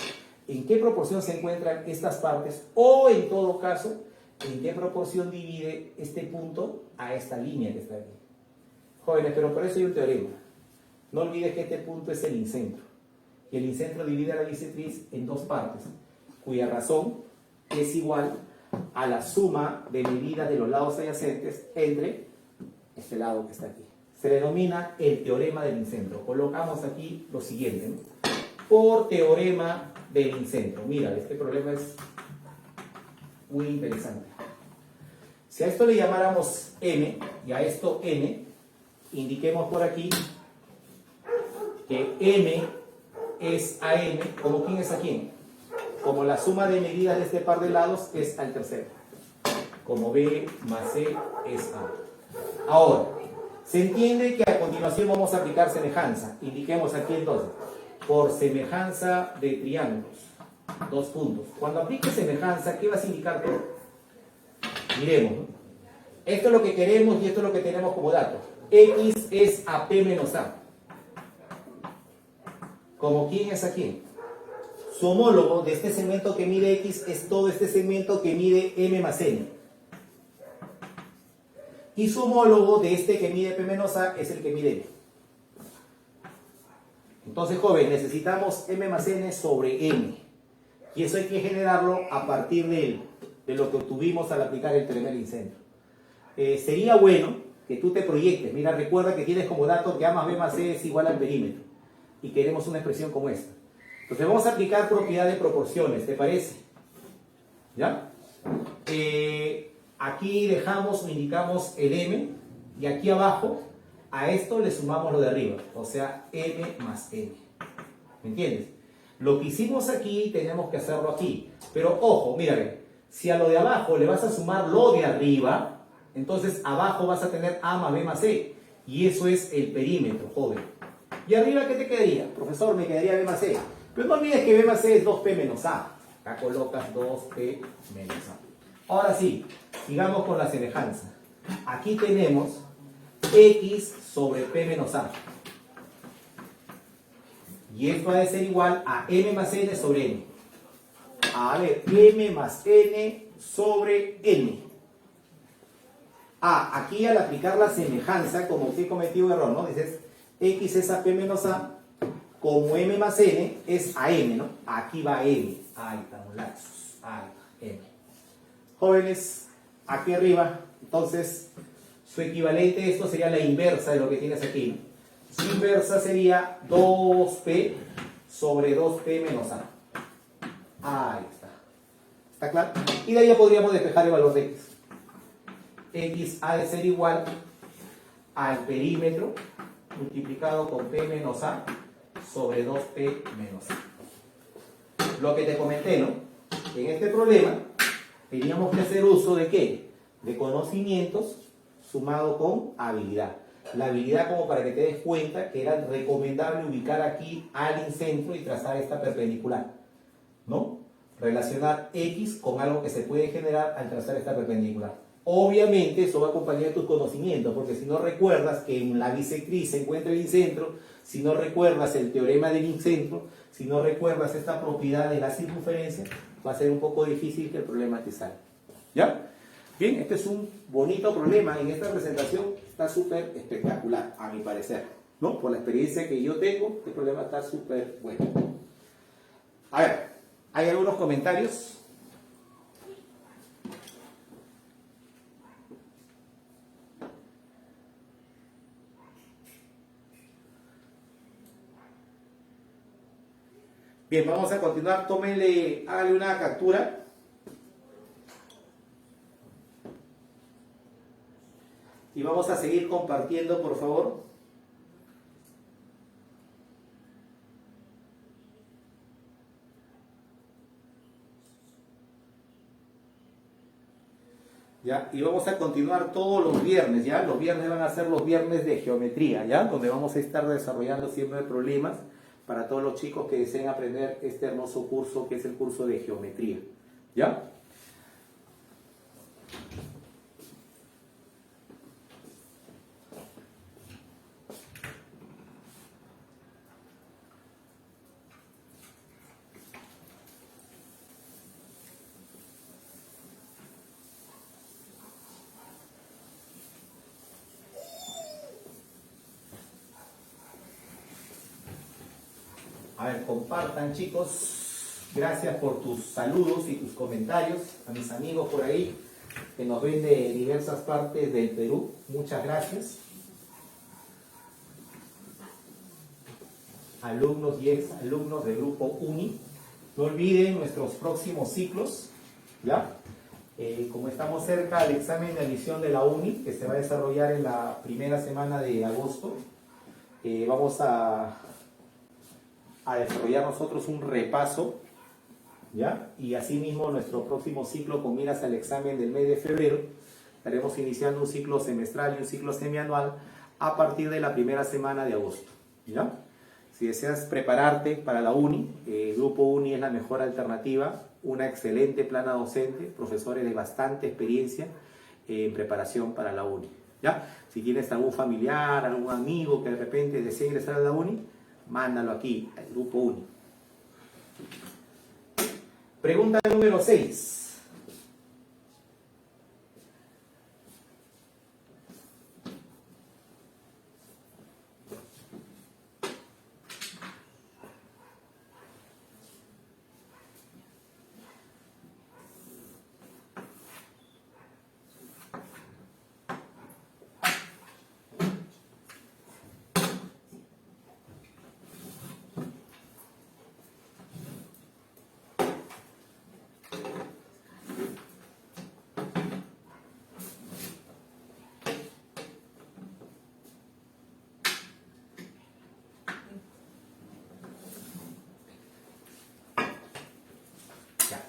en qué proporción se encuentran estas partes o en todo caso, en qué proporción divide este punto a esta línea que está aquí. Jóvenes, pero por eso hay un teorema. No olvides que este punto es el incentro. Y el incentro divide a la bisectriz en dos partes, cuya razón es igual a la suma de medidas de los lados adyacentes entre este lado que está aquí. Se denomina el teorema del incentro. Colocamos aquí lo siguiente, ¿no? Por teorema del incentro. Mira, este problema es muy interesante. Si a esto le llamáramos m y a esto n, indiquemos por aquí que m es a m, ¿como quién es a quién? Como la suma de medidas de este par de lados es al tercero. Como b más c es a. Ahora, se entiende que a continuación vamos a aplicar semejanza. Indiquemos aquí entonces, por semejanza de triángulos, dos puntos. Cuando apliques semejanza, ¿qué vas a indicar tú? Miremos, ¿no? Esto es lo que queremos y esto es lo que tenemos como dato. X es a P menos A. ¿Como quién es a quién? Su homólogo de este segmento que mide X es todo este segmento que mide M más N. Y su homólogo de este que mide P menos A es el que mide N. Entonces, joven, necesitamos M más N sobre N. Y eso hay que generarlo a partir de lo que obtuvimos al aplicar el teorema del incentro. Sería bueno que tú te proyectes. Mira, recuerda que tienes como dato que A más B más C es igual al perímetro. Y queremos una expresión como esta. Entonces vamos a aplicar propiedad de proporciones, ¿te parece? ¿Ya? Aquí dejamos o indicamos el M. Y aquí abajo, a esto le sumamos lo de arriba. O sea, M más N. ¿Me entiendes? Lo que hicimos aquí, tenemos que hacerlo aquí. Pero ojo, mírame. Si a lo de abajo le vas a sumar lo de arriba, entonces abajo vas a tener A más B más C. Y eso es el perímetro, joven. ¿Y arriba qué te quedaría? Profesor, me quedaría B más C. Pero no olvides que B más C es 2P menos A. Acá colocas 2P menos A. Ahora sí, sigamos con la semejanza. Aquí tenemos X sobre P menos A. Y esto ha de ser igual a M más N sobre N. A ver, M más N sobre N. Aquí al aplicar la semejanza, como que he cometido un error, ¿no? Dices, X es AP menos A, como M más N es AM, ¿no? Aquí va M. Ahí está, un lapsus. Ahí está, M. Jóvenes, aquí arriba, entonces, su equivalente, esto sería la inversa de lo que tienes aquí, ¿no? Su inversa sería 2P sobre 2P menos A. Ahí está. ¿Está claro? Y de ahí ya podríamos despejar el valor de X. X ha de ser igual al perímetro multiplicado con P menos A sobre 2P menos A. Lo que te comenté, ¿no? En este problema teníamos que hacer uso de ¿qué? De conocimientos sumado con habilidad. La habilidad como para que te des cuenta que era recomendable ubicar aquí al incentro y trazar esta perpendicular, ¿no? Relacionar X con algo que se puede generar al trazar esta perpendicular. Obviamente eso va a acompañar tus conocimientos, porque si no recuerdas que en la bisectriz se encuentra el incentro, si no recuerdas el teorema del incentro, si no recuerdas esta propiedad de la circunferencia, va a ser un poco difícil que el problema te salga. ¿Ya? Bien, este es un bonito problema. En esta presentación está súper espectacular, a mi parecer, ¿no? Por la experiencia que yo tengo, este problema está súper bueno. A ver, ¿hay algunos comentarios? Bien, vamos a continuar. Tómenle, háganle una captura. Y vamos a seguir compartiendo, por favor. ¿Ya? Y vamos a continuar todos los viernes, ¿ya? Los viernes van a ser los viernes de geometría, ¿ya? Donde vamos a estar desarrollando siempre problemas para todos los chicos que deseen aprender este hermoso curso que es el curso de geometría, ¿ya? A ver, compartan, chicos. Gracias por tus saludos y tus comentarios. A mis amigos por ahí que nos ven de diversas partes del Perú. Muchas gracias. Alumnos y exalumnos del grupo UNI. No olviden nuestros próximos ciclos, ¿ya? Como estamos cerca del examen de admisión de la UNI, que se va a desarrollar en la primera semana de agosto, vamos a desarrollar nosotros un repaso, ¿ya? Y asimismo nuestro próximo ciclo con miras al examen del mes de febrero, estaremos iniciando un ciclo semestral y un ciclo semianual a partir de la primera semana de agosto, ¿ya? Si deseas prepararte para la UNI, el grupo UNI es la mejor alternativa, una excelente plana docente, profesores de bastante experiencia en preparación para la UNI, ¿ya? Si tienes algún familiar, algún amigo que de repente desea ingresar a la UNI, mándalo aquí, al grupo UNI. Pregunta número 6.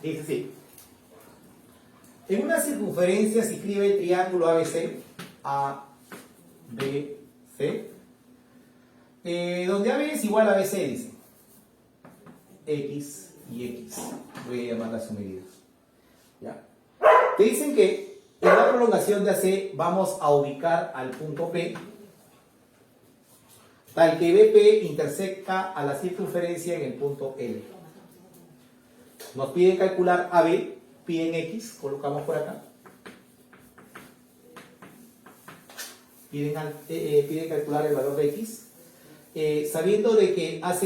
Dice así. En una circunferencia se escribe el triángulo ABC, ABC, donde AB es igual a BC, dice. X y X. Voy a llamarlas sus medidas. ¿Ya? Te dicen que en la prolongación de AC vamos a ubicar al punto P, tal que BP intersecta a la circunferencia en el punto L. Nos piden calcular AB, piden X, colocamos por acá. piden calcular el valor de X, sabiendo de que AC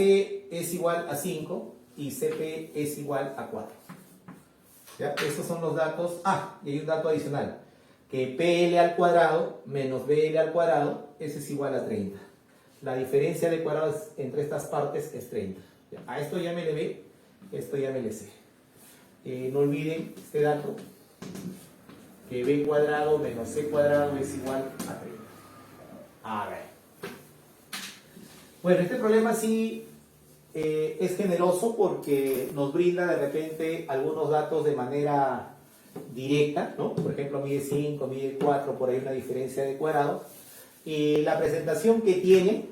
es igual a 5 y CP es igual a 4. ¿Ya? Estos son los datos. Y hay un dato adicional, que PL al cuadrado menos BL al cuadrado, ese es igual a 30. La diferencia de cuadrados entre estas partes es 30. ¿Ya? A esto llámele B, esto llámele C. No olviden este dato, que B cuadrado menos C cuadrado es igual a 30. A ver. Bueno, este problema sí es generoso porque nos brinda de repente algunos datos de manera directa, ¿no? Por ejemplo, mide 5, mide 4, por ahí una diferencia de cuadrado. Y la presentación que tiene,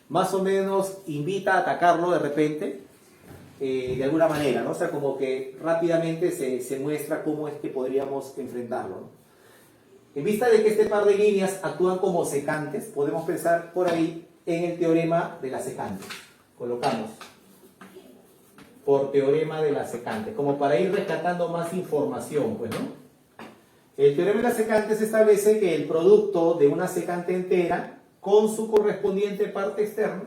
más o menos invita a atacarlo de repente, de alguna manera, ¿no? O sea, como que rápidamente se muestra cómo es que podríamos enfrentarlo, ¿no? En vista de que este par de líneas actúan como secantes, podemos pensar por ahí en el teorema de la secante. Colocamos por teorema de la secante, como para ir rescatando más información, pues, ¿no? El teorema de la secante se establece que el producto de una secante entera con su correspondiente parte externa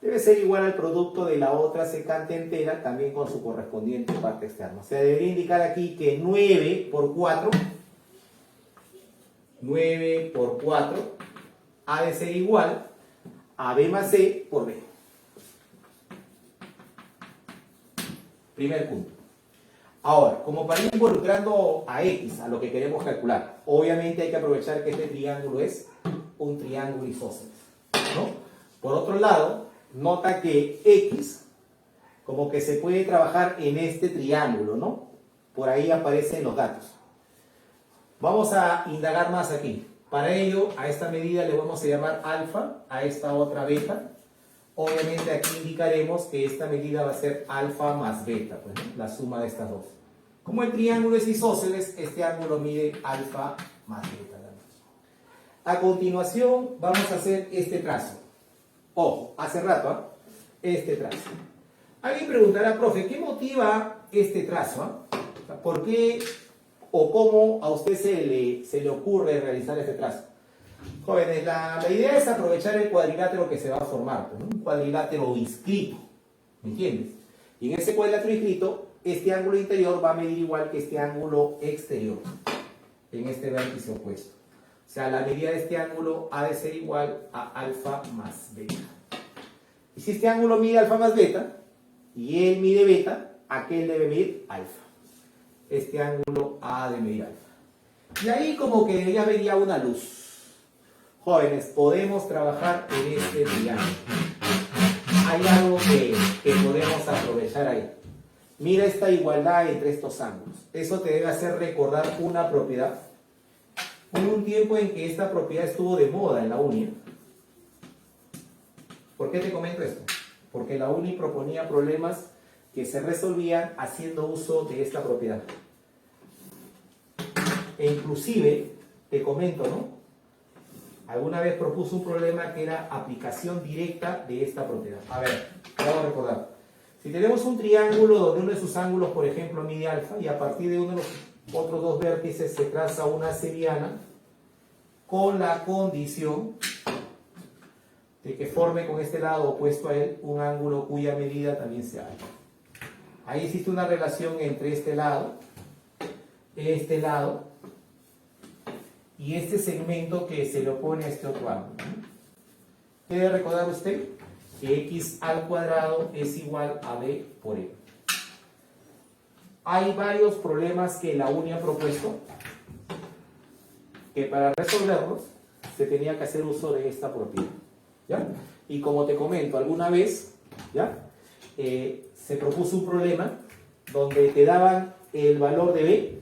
debe ser igual al producto de la otra secante entera también con su correspondiente parte externa. O sea, debería indicar aquí que 9 por 4 ha de ser igual a B más C por B. Primer punto. Ahora, como para ir involucrando a X, a lo que queremos calcular, obviamente hay que aprovechar que este triángulo es un triángulo isósceles, ¿no? Por otro lado, nota que X como que se puede trabajar en este triángulo, ¿no? Por ahí aparecen los datos. Vamos a indagar más aquí. Para ello, a esta medida le vamos a llamar alfa, a esta otra beta. Obviamente aquí indicaremos que esta medida va a ser alfa más beta, pues, ¿no? La suma de estas dos. Como el triángulo es isósceles, este ángulo mide alfa más beta. A continuación vamos a hacer este trazo. Ojo, hace rato, este trazo. Alguien preguntará, profe, ¿qué motiva este trazo? ¿Por qué o cómo a usted se le ocurre realizar este trazo? Jóvenes, la idea es aprovechar el cuadrilátero que se va a formar, ¿no? Un cuadrilátero inscrito, ¿me entiendes? Y en ese cuadrilátero inscrito, este ángulo interior va a medir igual que este ángulo exterior, en este vértice opuesto. O sea, la medida de este ángulo ha de ser igual a alfa más beta. Y si este ángulo mide alfa más beta, y él mide beta, aquel debe medir alfa. Este ángulo ha de medir alfa. Y ahí como que ya vería una luz. Jóvenes, podemos trabajar en este triángulo. Hay algo que podemos aprovechar ahí. Mira esta igualdad entre estos ángulos. Eso te debe hacer recordar una propiedad. Hubo un tiempo en que esta propiedad estuvo de moda en la uni. ¿Por qué te comento esto? Porque la uni proponía problemas que se resolvían haciendo uso de esta propiedad. E inclusive, te comento, ¿no? Alguna vez propuso un problema que era aplicación directa de esta propiedad. A ver, vamos a recordar. Si tenemos un triángulo donde uno de sus ángulos, por ejemplo, mide alfa, y a partir de uno de los otros dos vértices se traza una seriana, con la condición de que forme con este lado opuesto a él un ángulo cuya medida también sea alfa. Ahí existe una relación entre este lado y este segmento que se le opone a este otro ángulo. ¿Qué debe recordar usted? Que x al cuadrado es igual a b por e. Hay varios problemas que la uni ha propuesto que para resolverlos se tenía que hacer uso de esta propiedad, ¿ya? Y como te comento, alguna vez, ¿ya? Se propuso un problema donde te daban el valor de b,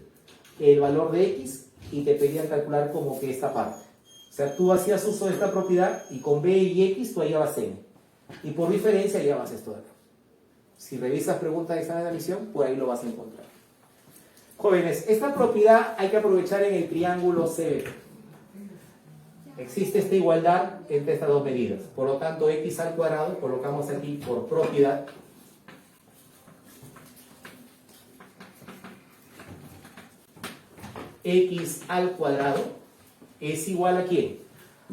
el valor de x, y te pedían calcular como que esta parte. O sea, tú hacías uso de esta propiedad y con b y x tú hallabas n. Y por diferencia hallabas esto de acá. Si revisas preguntas de examen de admisión, por ahí lo vas a encontrar. Jóvenes, esta propiedad hay que aprovechar en el triángulo CB. Existe esta igualdad entre estas dos medidas. Por lo tanto, x al cuadrado, colocamos aquí por propiedad. X al cuadrado es igual a ¿quién?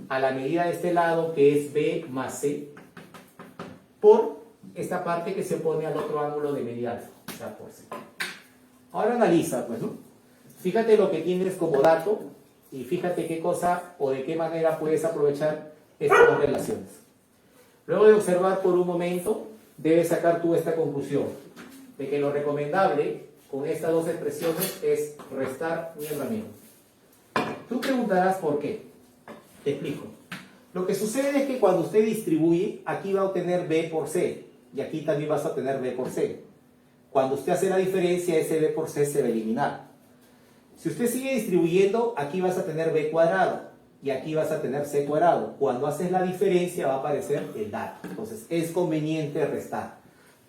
a la medida de este lado, que es B más C, por esta parte que se opone al otro ángulo de media alfa, o sea, por C. Ahora analiza, pues, ¿no? Fíjate lo que tienes como dato y fíjate qué cosa o de qué manera puedes aprovechar estas dos relaciones. Luego de observar por un momento, debes sacar tú esta conclusión, de que lo recomendable con estas dos expresiones es restar miembro a miembro. Tú preguntarás por qué. Te explico. Lo que sucede es que cuando usted distribuye, aquí va a obtener B por C, y aquí también vas a obtener B por C. Cuando usted hace la diferencia, ese B por C se va a eliminar. Si usted sigue distribuyendo, aquí vas a tener B cuadrado, y aquí vas a tener C cuadrado. Cuando haces la diferencia va a aparecer el dato. Entonces es conveniente restar.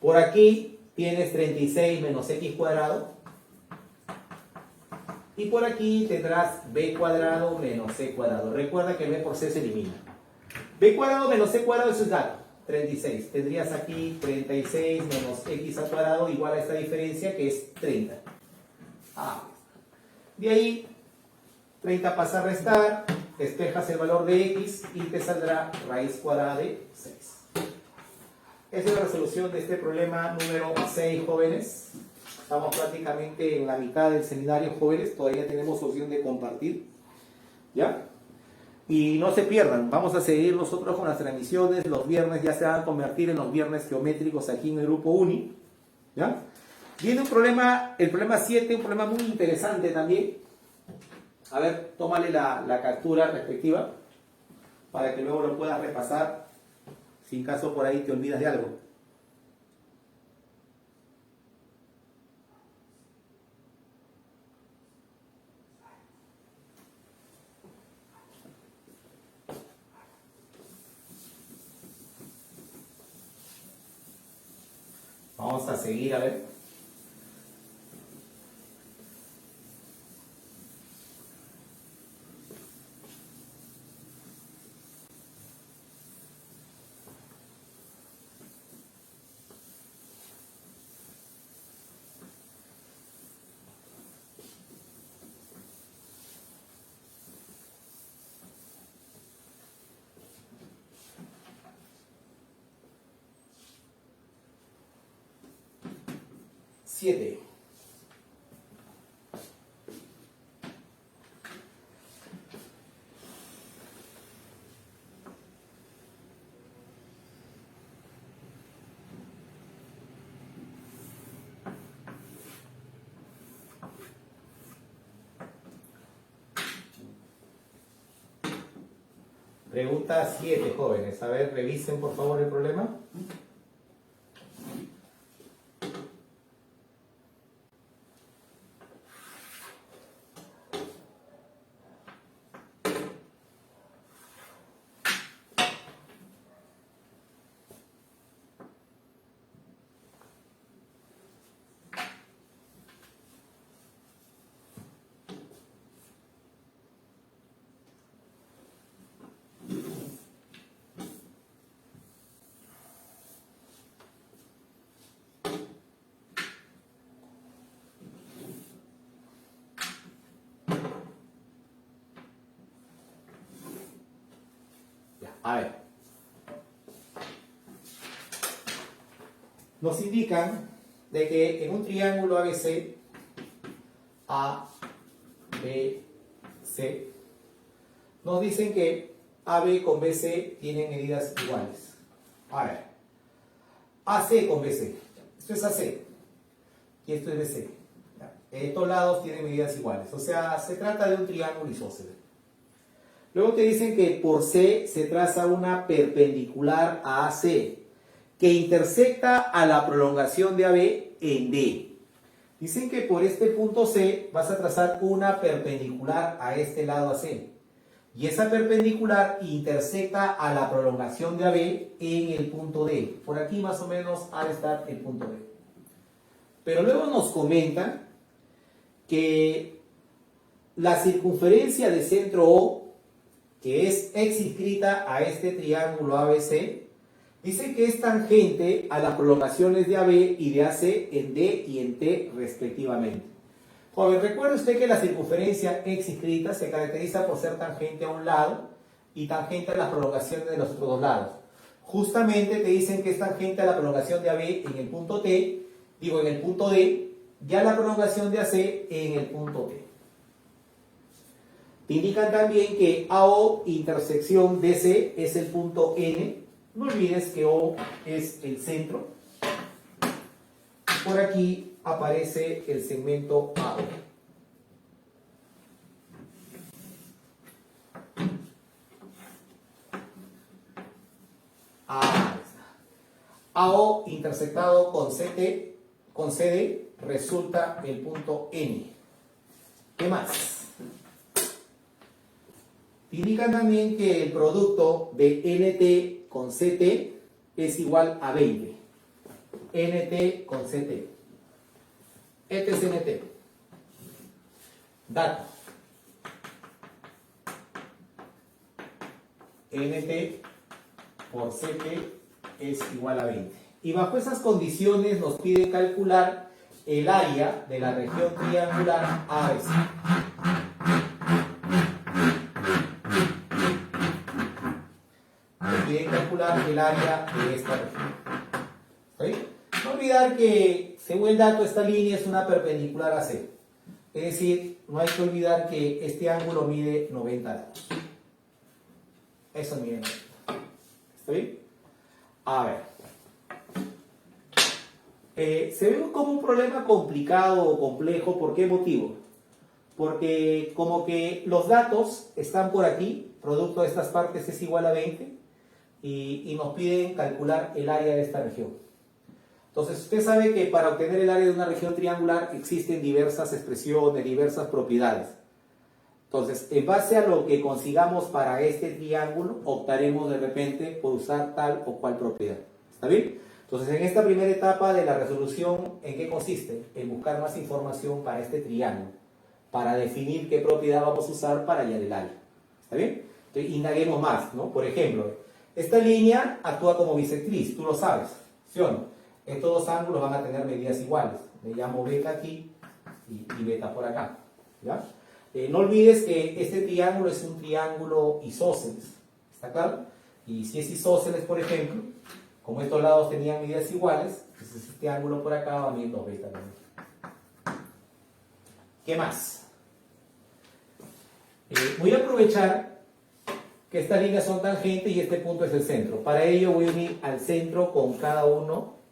Por aquí tienes 36 menos X cuadrado. Y por aquí tendrás B cuadrado menos C cuadrado. Recuerda que B por C se elimina. B cuadrado menos C cuadrado, eso es dato. 36. Tendrías aquí 36 menos X al cuadrado igual a esta diferencia que es 30. De ahí 30 pasa a restar, despejas el valor de X y te saldrá raíz cuadrada de 6. Esa es la resolución de este problema número 6, jóvenes. Estamos prácticamente en la mitad del seminario, jóvenes. Todavía tenemos opción de compartir. ¿Ya? Y no se pierdan, vamos a seguir nosotros con las transmisiones. Los viernes ya se van a convertir en los viernes geométricos aquí en el grupo Uni. ¿Ya? Viene un problema, el problema 7, un problema muy interesante también. A ver, tómale la captura respectiva para que luego lo puedas repasar si en caso por ahí te olvidas de algo. Vamos a seguir, a ver. Siete. Pregunta 7, jóvenes. A ver, revisen por favor el problema. A ver, nos indican de que en un triángulo ABC, A, B, C, nos dicen que AB con BC tienen medidas iguales. A ver, AC con BC, esto es AC y esto es BC. Estos lados tienen medidas iguales, o sea, se trata de un triángulo isósceles. Luego te dicen que por C se traza una perpendicular a AC que intersecta a la prolongación de AB en D. Dicen que por este punto C vas a trazar una perpendicular a este lado AC. Y esa perpendicular intersecta a la prolongación de AB en el punto D. Por aquí más o menos ha de estar el punto D. Pero luego nos comentan que la circunferencia de centro O, que es exinscrita a este triángulo ABC, dice que es tangente a las prolongaciones de AB y de AC en D y en T respectivamente. Joven, recuerde usted que la circunferencia exinscrita se caracteriza por ser tangente a un lado y tangente a las prolongaciones de los otros dos lados. Justamente te dicen que es tangente a la prolongación de AB en el punto T, digo en el punto D, ya la prolongación de AC en el punto T. Te indican también que AO intersección DC es el punto N. No olvides que O es el centro. Por aquí aparece el segmento AO. Ahí está. AO intersectado con CT, con CD, resulta el punto N. ¿Qué más? Indican también que el producto de NT con CT es igual a 20. NT con CT. Este es NT. Dato. NT por CT es igual a 20. Y bajo esas condiciones nos pide calcular el área de la región triangular ABC. Nos pide calcular el área de esta región. ¿Está bien? No olvidar que, según el dato, esta línea es una perpendicular a C. Es decir, no hay que olvidar que este ángulo mide 90 grados. Eso mide 90. ¿Está bien? A ver. Se ve como un problema complicado o complejo. ¿Por qué motivo? Porque como que los datos están por aquí, producto de estas partes es igual a 20, y nos piden calcular el área de esta región. Entonces usted sabe que para obtener el área de una región triangular existen diversas expresiones, diversas propiedades. Entonces, en base a lo que consigamos para este triángulo, optaremos de repente por usar tal o cual propiedad. ¿Está bien? Entonces, en esta primera etapa de la resolución, ¿en qué consiste? En buscar más información para este triángulo, para definir qué propiedad vamos a usar para hallar el área. ¿Está bien? Entonces, indaguemos más, ¿no? Por ejemplo, esta línea actúa como bisectriz, tú lo sabes, ¿sí o no? Estos dos ángulos van a tener medidas iguales. Le llamo beta aquí y beta por acá. ¿Ya? No olvides que este triángulo es un triángulo isósceles. ¿Está claro? Y si es isósceles, por ejemplo, como estos lados tenían medidas iguales, entonces este ángulo por acá va a medir 2 beta también. ¿Qué más? Voy a aprovechar que estas líneas son tangentes y este punto es el centro. Para ello voy a unir al centro con cada uno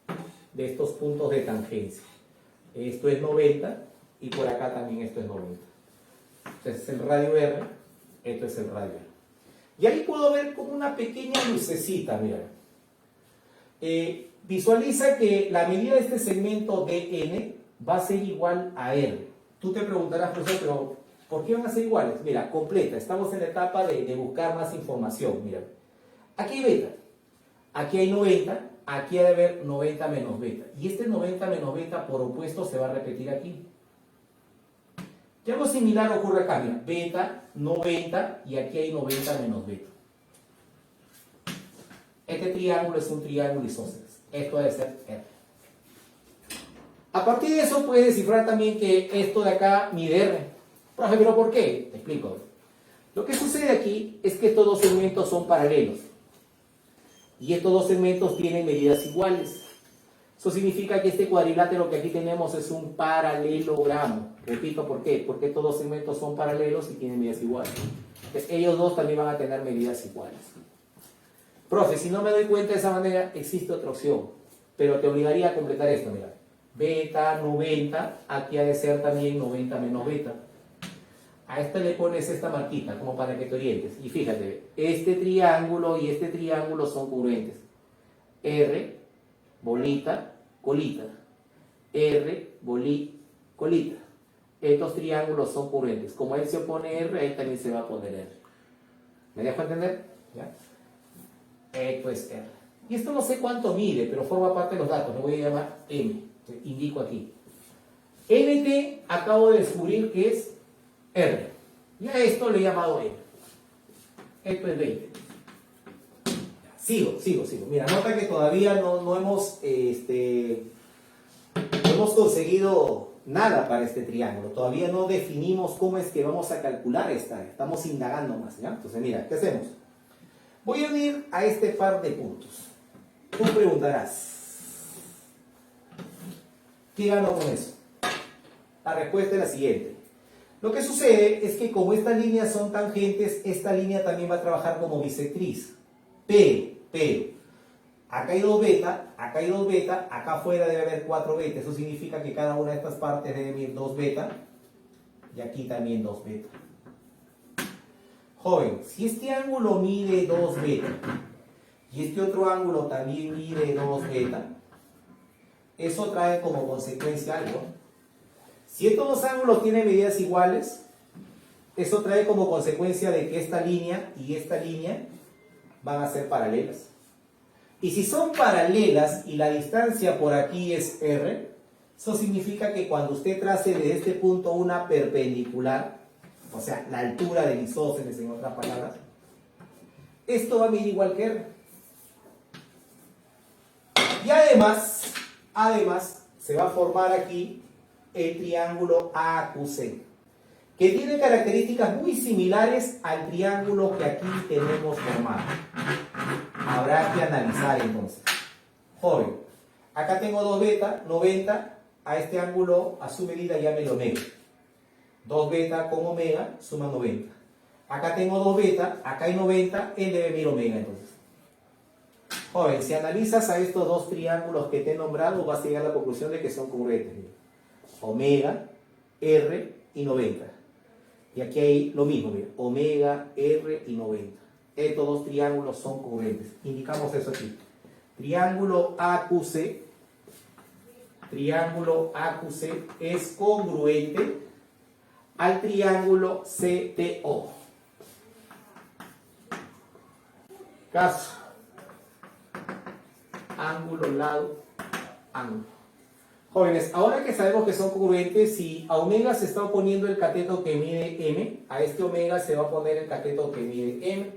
de estos puntos de tangencia. Esto es 90 y por acá también esto es 90. Este es el radio R, esto es el radio R. Y ahí puedo ver como una pequeña lucecita, mira. Visualiza que la medida de este segmento DN va a ser igual a R. Tú te preguntarás, profesor, pero ¿por qué van a ser iguales? Mira, completa, estamos en la etapa de buscar más información, mira. Aquí hay beta, aquí hay 90, aquí ha de haber 90 menos beta. Y este 90 menos beta por opuesto se va a repetir aquí. Y algo similar ocurre acá, mira, beta, 90 y aquí hay 90 menos beta. Este triángulo es un triángulo isósceles. Esto debe ser R. A partir de eso puedes descifrar también que esto de acá mide R. Profe, ¿pero por qué? Te explico. Lo que sucede aquí es que estos dos segmentos son paralelos. Y estos dos segmentos tienen medidas iguales. Eso significa que este cuadrilátero que aquí tenemos es un paralelogramo. Repito, ¿por qué? Porque estos dos segmentos son paralelos y tienen medidas iguales. Entonces, ellos dos también van a tener medidas iguales. Profe, si no me doy cuenta de esa manera, existe otra opción. Pero te obligaría a completar esto, mira. Beta 90, aquí ha de ser también 90 menos beta. A esta le pones esta marquita, como para que te orientes. Y fíjate, este triángulo y este triángulo son congruentes. R, bolita, colita. R, colita. Estos triángulos son congruentes. Como él se opone R, él también se va a poner R. ¿Me dejo entender? ¿Ya? Esto es R. Y esto no sé cuánto mide, pero forma parte de los datos. Lo voy a llamar M. Indico aquí. NT acabo de descubrir que es R. Y a esto le he llamado M. Esto es 20. Sigo. Mira, nota que todavía no hemos conseguido nada para este triángulo. Todavía no definimos cómo es que vamos a calcular esta. Estamos indagando más, ¿ya? Entonces, mira, ¿qué hacemos? Voy a unir a este par de puntos. Tú preguntarás, ¿qué gano con eso? La respuesta es la siguiente. Lo que sucede es que como estas líneas son tangentes, esta línea también va a trabajar como bisectriz. Pero, acá hay 2 beta, acá hay 2 beta, acá afuera debe haber 4 beta. Eso significa que cada una de estas partes debe medir 2 beta y aquí también 2 beta. Joven, si este ángulo mide 2 beta y este otro ángulo también mide 2 beta, eso trae como consecuencia algo. Si estos dos ángulos tienen medidas iguales, eso trae como consecuencia de que esta línea y esta línea van a ser paralelas. Y si son paralelas y la distancia por aquí es r, eso significa que cuando usted trace de este punto una perpendicular, o sea, la altura del isósceles en otras palabras, esto va a medir igual que r. Y además se va a formar aquí el triángulo AQC, que tiene características muy similares al triángulo que aquí tenemos formado. Habrá que analizar entonces. Joven, acá tengo 2 beta, 90, a este ángulo a su medida llámelo omega. 2 beta con omega suma 90. Acá tengo 2 beta, acá hay 90, él debe medir omega entonces. Joven, si analizas a estos dos triángulos que te he nombrado, vas a llegar a la conclusión de que son congruentes. Omega, R y 90. Y aquí hay lo mismo, mira, omega, R y 90. Estos dos triángulos son congruentes. Indicamos eso aquí. Triángulo AQC es congruente al triángulo CTO. Caso, ángulo, lado, ángulo. Jóvenes, ahora que sabemos que son congruentes, si a omega se está oponiendo el cateto que mide m, a este omega se va a oponer el cateto que mide m.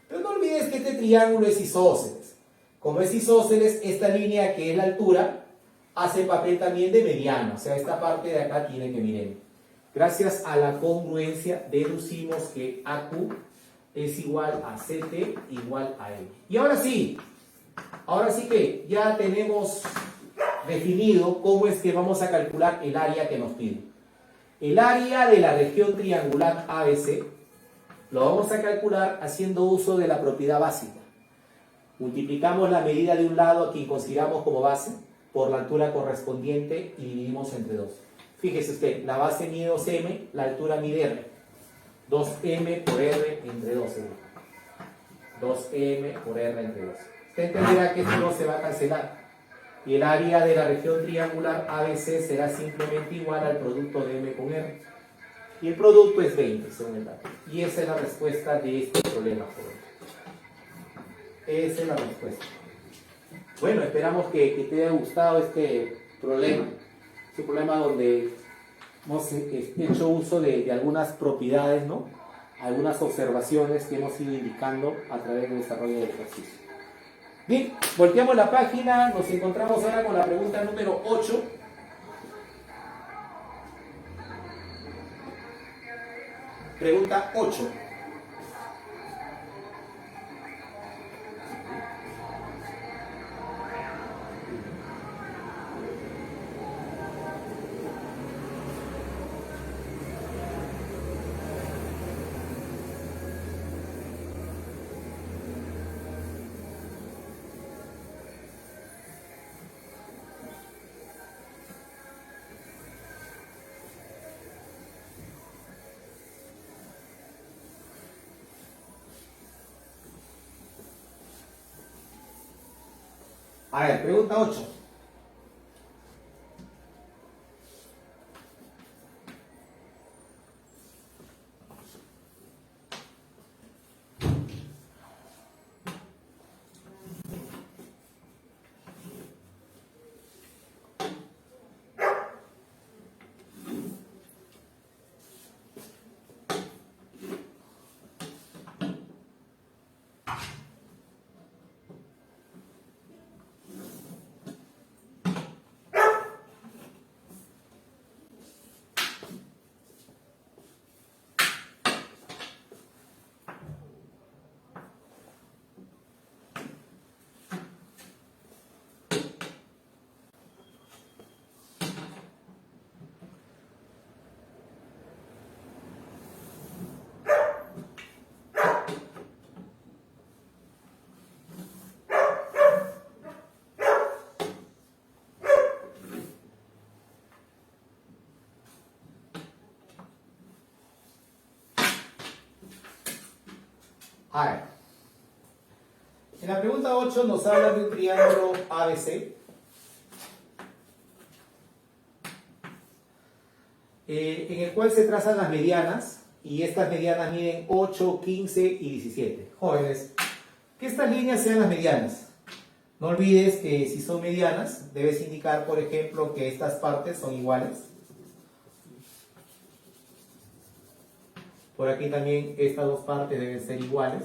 Pero no olvides que este triángulo es isósceles. Como es isósceles, esta línea que es la altura hace papel también de mediano. O sea, esta parte de acá tiene que medir m. Gracias a la congruencia deducimos que AQ es igual a CT igual a M. Y ahora sí que ya tenemos definido cómo es que vamos a calcular el área que nos pide. El área de la región triangular ABC lo vamos a calcular haciendo uso de la propiedad básica. Multiplicamos la medida de un lado a quien consideramos como base por la altura correspondiente y dividimos entre 2. Fíjese usted, la base mide 2m, la altura mide r. 2m por r entre 2m. 2m por r entre 2. Usted entenderá que esto no se va a cancelar. Y el área de la región triangular ABC será simplemente igual al producto de m con r. Y el producto es 20, según el dato. Y esa es la respuesta de este problema, joven. Esa es la respuesta. Bueno, esperamos que te haya gustado este problema. Es un problema donde hemos hecho uso de algunas propiedades, ¿no? Algunas observaciones que hemos ido indicando a través del desarrollo del ejercicio. Bien, volteamos la página, nos encontramos ahora con la pregunta número 8. Pregunta 8. A ver, pregunta 8. A ver. En la pregunta 8 nos habla de un triángulo ABC. En el cual se trazan las medianas, y estas medianas miden 8, 15 y 17. Jóvenes, que estas líneas sean las medianas. No olvides que si son medianas, debes indicar, por ejemplo, que estas partes son iguales. Por aquí también estas dos partes deben ser iguales.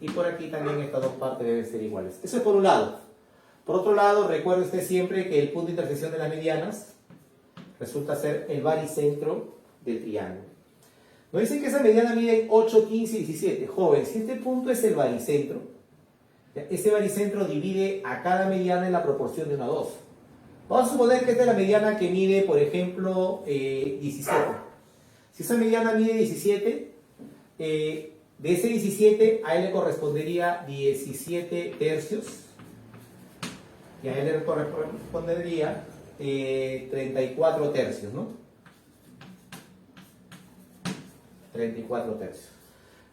Y por aquí también estas dos partes deben ser iguales. Eso es por un lado. Por otro lado, recuerde usted siempre que el punto de intersección de las medianas resulta ser el baricentro del triángulo. Nos dicen que esa mediana mide 8, 15 y 17. Joven, si este punto es el baricentro, ese baricentro divide a cada mediana en la proporción de 1 a 2. Vamos a suponer que esta es la mediana que mide, por ejemplo, 17. Si esa mediana mide 17, de ese 17 a él le correspondería 17 tercios. Y a él le correspondería 34 tercios, ¿no? 34 tercios.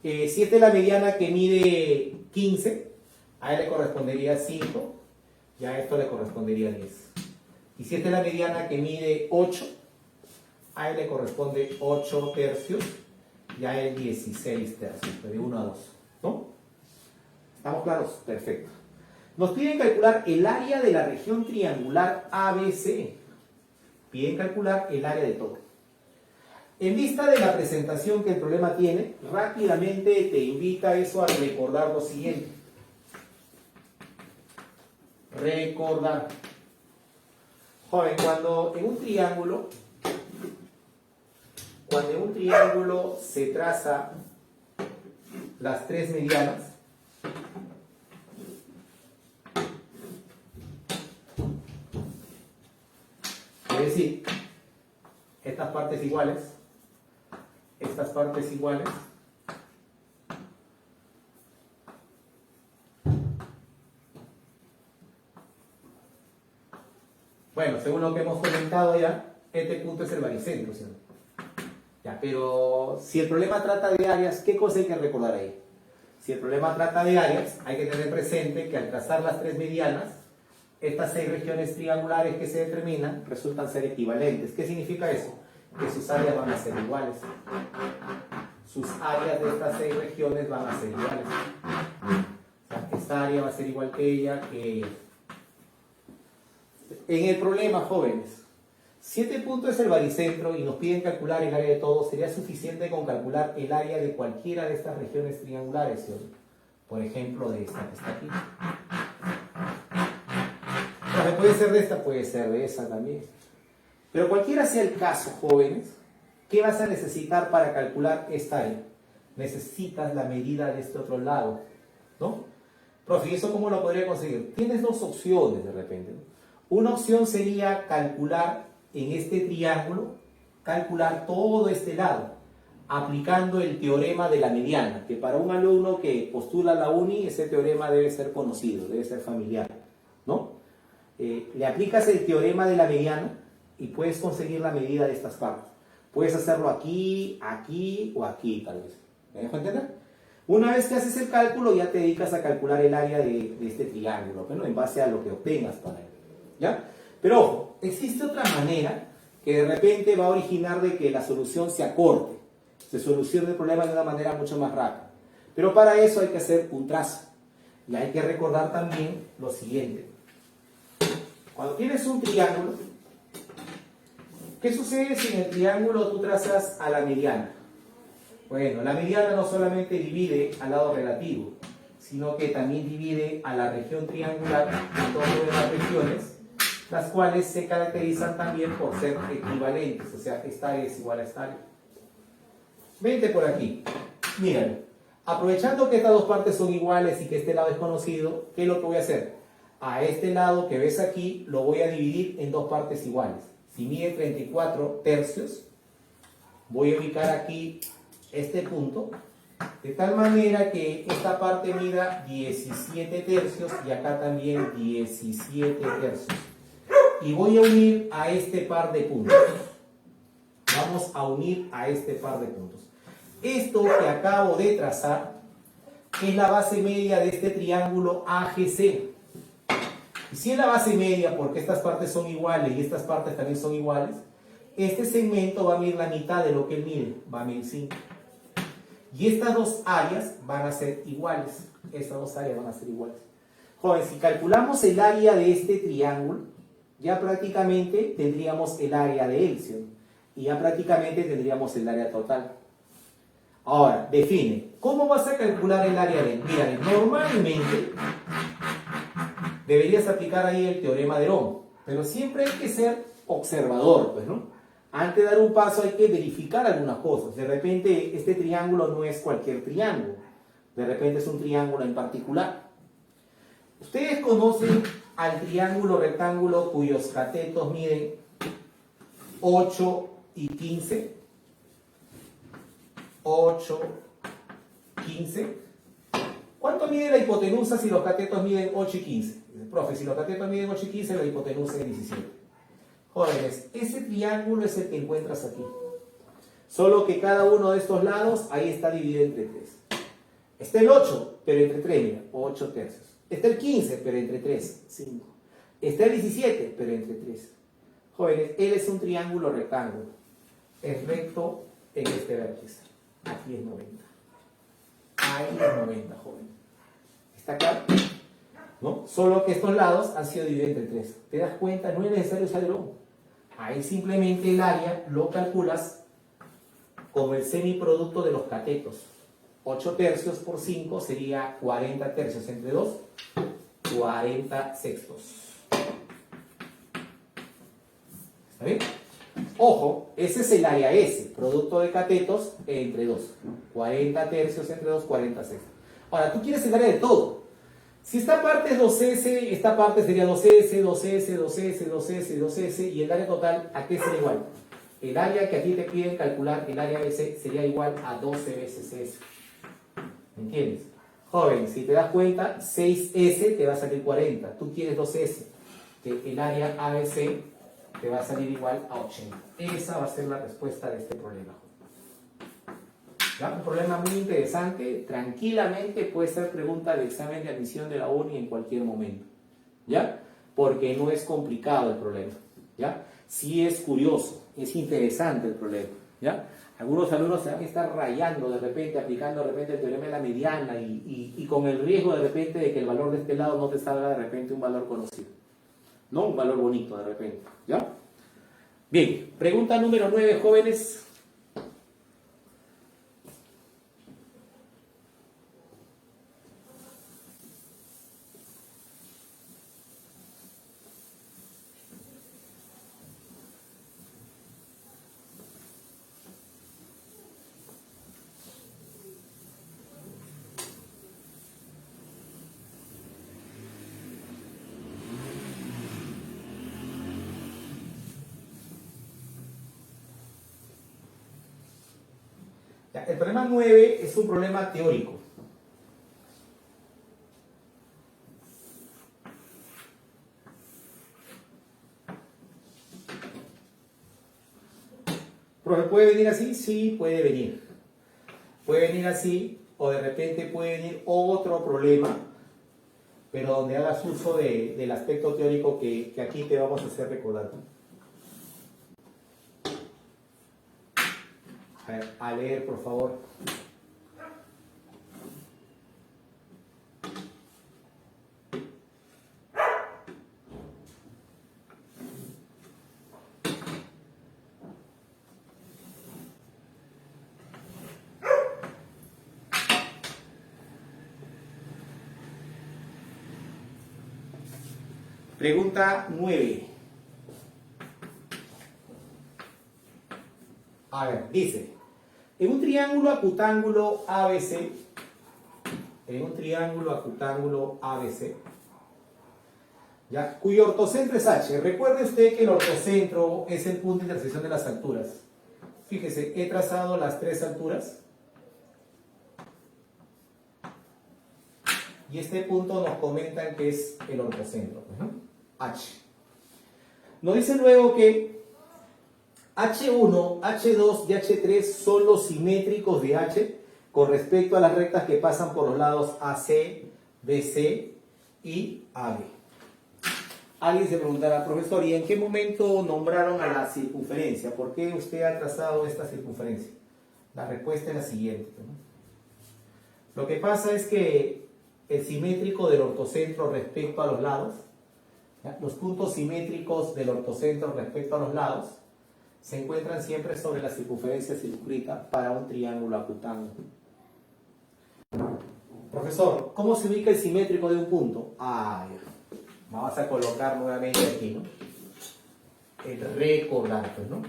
Si esta es la mediana que mide 15, a él le correspondería 5, y a esto le correspondería 10. Y si esta es la mediana que mide 8, a él le corresponde 8 tercios, y a él 16 tercios, de 1 a 2, ¿no? ¿Estamos claros? Perfecto. Nos piden calcular el área de la región triangular ABC. Piden calcular el área de todo. En vista de la presentación que el problema tiene, rápidamente te invita eso a recordar lo siguiente. Recordar. Joven, cuando en un triángulo se traza las tres medianas, es decir, estas partes iguales, bueno, según lo que hemos comentado ya, este punto es el baricentro, ¿cierto? Ya, pero si el problema trata de áreas, ¿qué cosa hay que recordar ahí? Si el problema trata de áreas, hay que tener presente que al trazar las tres medianas, estas 6 regiones triangulares que se determinan resultan ser equivalentes. ¿Qué significa eso? Que sus áreas van a ser iguales. Sus áreas de estas 6 regiones van a ser iguales. O sea, esta área va a ser igual que ella, que ella. En el problema, jóvenes, si este punto es el baricentro y nos piden calcular el área de todo, sería suficiente con calcular el área de cualquiera de estas regiones triangulares, ¿sí? Por ejemplo, de esta que está aquí. Puede ser de esta, puede ser de esa también. Pero cualquiera sea el caso, jóvenes, ¿qué vas a necesitar para calcular esta área? Necesitas la medida de este otro lado, ¿no? Profe, ¿y eso cómo lo podría conseguir? Tienes dos opciones de repente, ¿no? Una opción sería calcular en este triángulo, calcular todo este lado, aplicando el teorema de la mediana, que para un alumno que postula la uni, ese teorema debe ser conocido, debe ser familiar, ¿no? Le aplicas el teorema de la mediana y puedes conseguir la medida de estas partes. Puedes hacerlo aquí, aquí o aquí, tal vez. ¿Me dejo entender? Una vez que haces el cálculo, ya te dedicas a calcular el área de este triángulo, ¿no? En base a lo que obtengas para él. ¿Ya? Pero ojo, existe otra manera que de repente va a originar de que la solución se acorte, se solucione el problema de una manera mucho más rápida. Pero para eso hay que hacer un trazo. Y hay que recordar también lo siguiente. Cuando tienes un triángulo, ¿qué sucede si en el triángulo tú trazas a la mediana? Bueno, la mediana no solamente divide al lado relativo, sino que también divide a la región triangular en todas las regiones, las cuales se caracterizan también por ser equivalentes, o sea, esta área es igual a esta área. Vente por aquí, míralo. Aprovechando que estas dos partes son iguales y que este lado es conocido, ¿qué es lo que voy a hacer? A este lado que ves aquí lo voy a dividir en dos partes iguales. Si mide 34 tercios, voy a ubicar aquí este punto, de tal manera que esta parte mida 17 tercios y acá también 17 tercios. Y voy a unir a este par de puntos. Vamos a unir a este par de puntos. Esto que acabo de trazar es la base media de este triángulo AGC. Y si es la base media, porque estas partes son iguales y estas partes también son iguales, este segmento va a medir la mitad de lo que él mide, va a medir 5. Y estas dos áreas van a ser iguales. Estas dos áreas van a ser iguales. Joven, si calculamos el área de este triángulo, ya prácticamente tendríamos el área de él, ¿sí? Y ya prácticamente tendríamos el área total. Ahora, define. ¿Cómo vas a calcular el área de él? Mira, normalmente deberías aplicar ahí el teorema de Ohm, pero siempre hay que ser observador, pues, ¿no? Antes de dar un paso hay que verificar algunas cosas. De repente este triángulo no es cualquier triángulo. De repente es un triángulo en particular. Ustedes conocen al triángulo rectángulo cuyos catetos miden 8 y 15. 8, 15. ¿Cuánto mide la hipotenusa si los catetos miden 8 y 15? Profe, si los catetos miden 8 y 15, la hipotenusa es 17. Jóvenes, ese triángulo es el que encuentras aquí. Solo que cada uno de estos lados, ahí está dividido entre 3. Está el 8, pero entre 3, mira, 8 tercios. Está el 15, pero entre 3, 5. Está el 17, pero entre 3. Jóvenes, él es un triángulo rectángulo. Es recto en este vértice. Aquí es 90. Ahí es 90, joven. ¿Está claro? ¿No? Solo que estos lados han sido divididos entre 3. ¿Te das cuenta? No es necesario usar el ohm. Ahí simplemente el área lo calculas como el semiproducto de los catetos. 8 tercios por 5 sería 40 tercios entre 2, 40 sextos. ¿Está bien? Ojo, ese es el área S, producto de catetos entre 2. 40 tercios entre 2, 40 sextos. Ahora, tú quieres el área de todo. Si esta parte es 2S, esta parte sería 2S, 2S, 2S, 2S, 2S, y el área total, ¿a qué será igual? El área que aquí te piden calcular, el área S, sería igual a 12 veces S. ¿Me entiendes? Joven, si te das cuenta, 6S te va a salir 40. Tú quieres 2S. Que el área ABC te va a salir igual a 80. Esa va a ser la respuesta de este problema. ¿Ya? Un problema muy interesante. Tranquilamente puede ser pregunta de examen de admisión de la uni en cualquier momento. ¿Ya? Porque no es complicado el problema. ¿Ya? Sí es curioso, es interesante el problema. ¿Ya? Algunos alumnos se van a estar rayando de repente, aplicando de repente el teorema de la mediana y con el riesgo de repente de que el valor de este lado no te salga de repente un valor conocido. No un valor bonito de repente. ¿Ya? Bien, pregunta número 9, jóvenes. El problema 9 es un problema teórico. ¿Profe, puede venir así? Sí, puede venir. Puede venir así, o de repente puede venir otro problema, pero donde hagas uso del aspecto teórico que aquí te vamos a hacer recordar. A leer, por favor. Pregunta 9. A ver, dice, en un triángulo acutángulo ABC, ¿ya? Cuyo ortocentro es H. Recuerde usted que el ortocentro es el punto de intersección de las alturas. Fíjese, he trazado las 3 alturas. Y este punto nos comentan que es el ortocentro, H. Nos dice luego que H1, H2 y H3 son los simétricos de H con respecto a las rectas que pasan por los lados AC, BC y AB. Alguien se preguntará, profesor, ¿y en qué momento nombraron a la circunferencia? ¿Por qué usted ha trazado esta circunferencia? La respuesta es la siguiente, ¿no? Lo que pasa es que el simétrico del ortocentro respecto a los lados, ¿ya? Los puntos simétricos del ortocentro respecto a los lados se encuentran siempre sobre la circunferencia circunscrita para un triángulo acutángulo. Profesor, ¿cómo se ubica el simétrico de un punto? Vamos a colocar nuevamente aquí, ¿no? El recordar, pues, ¿no?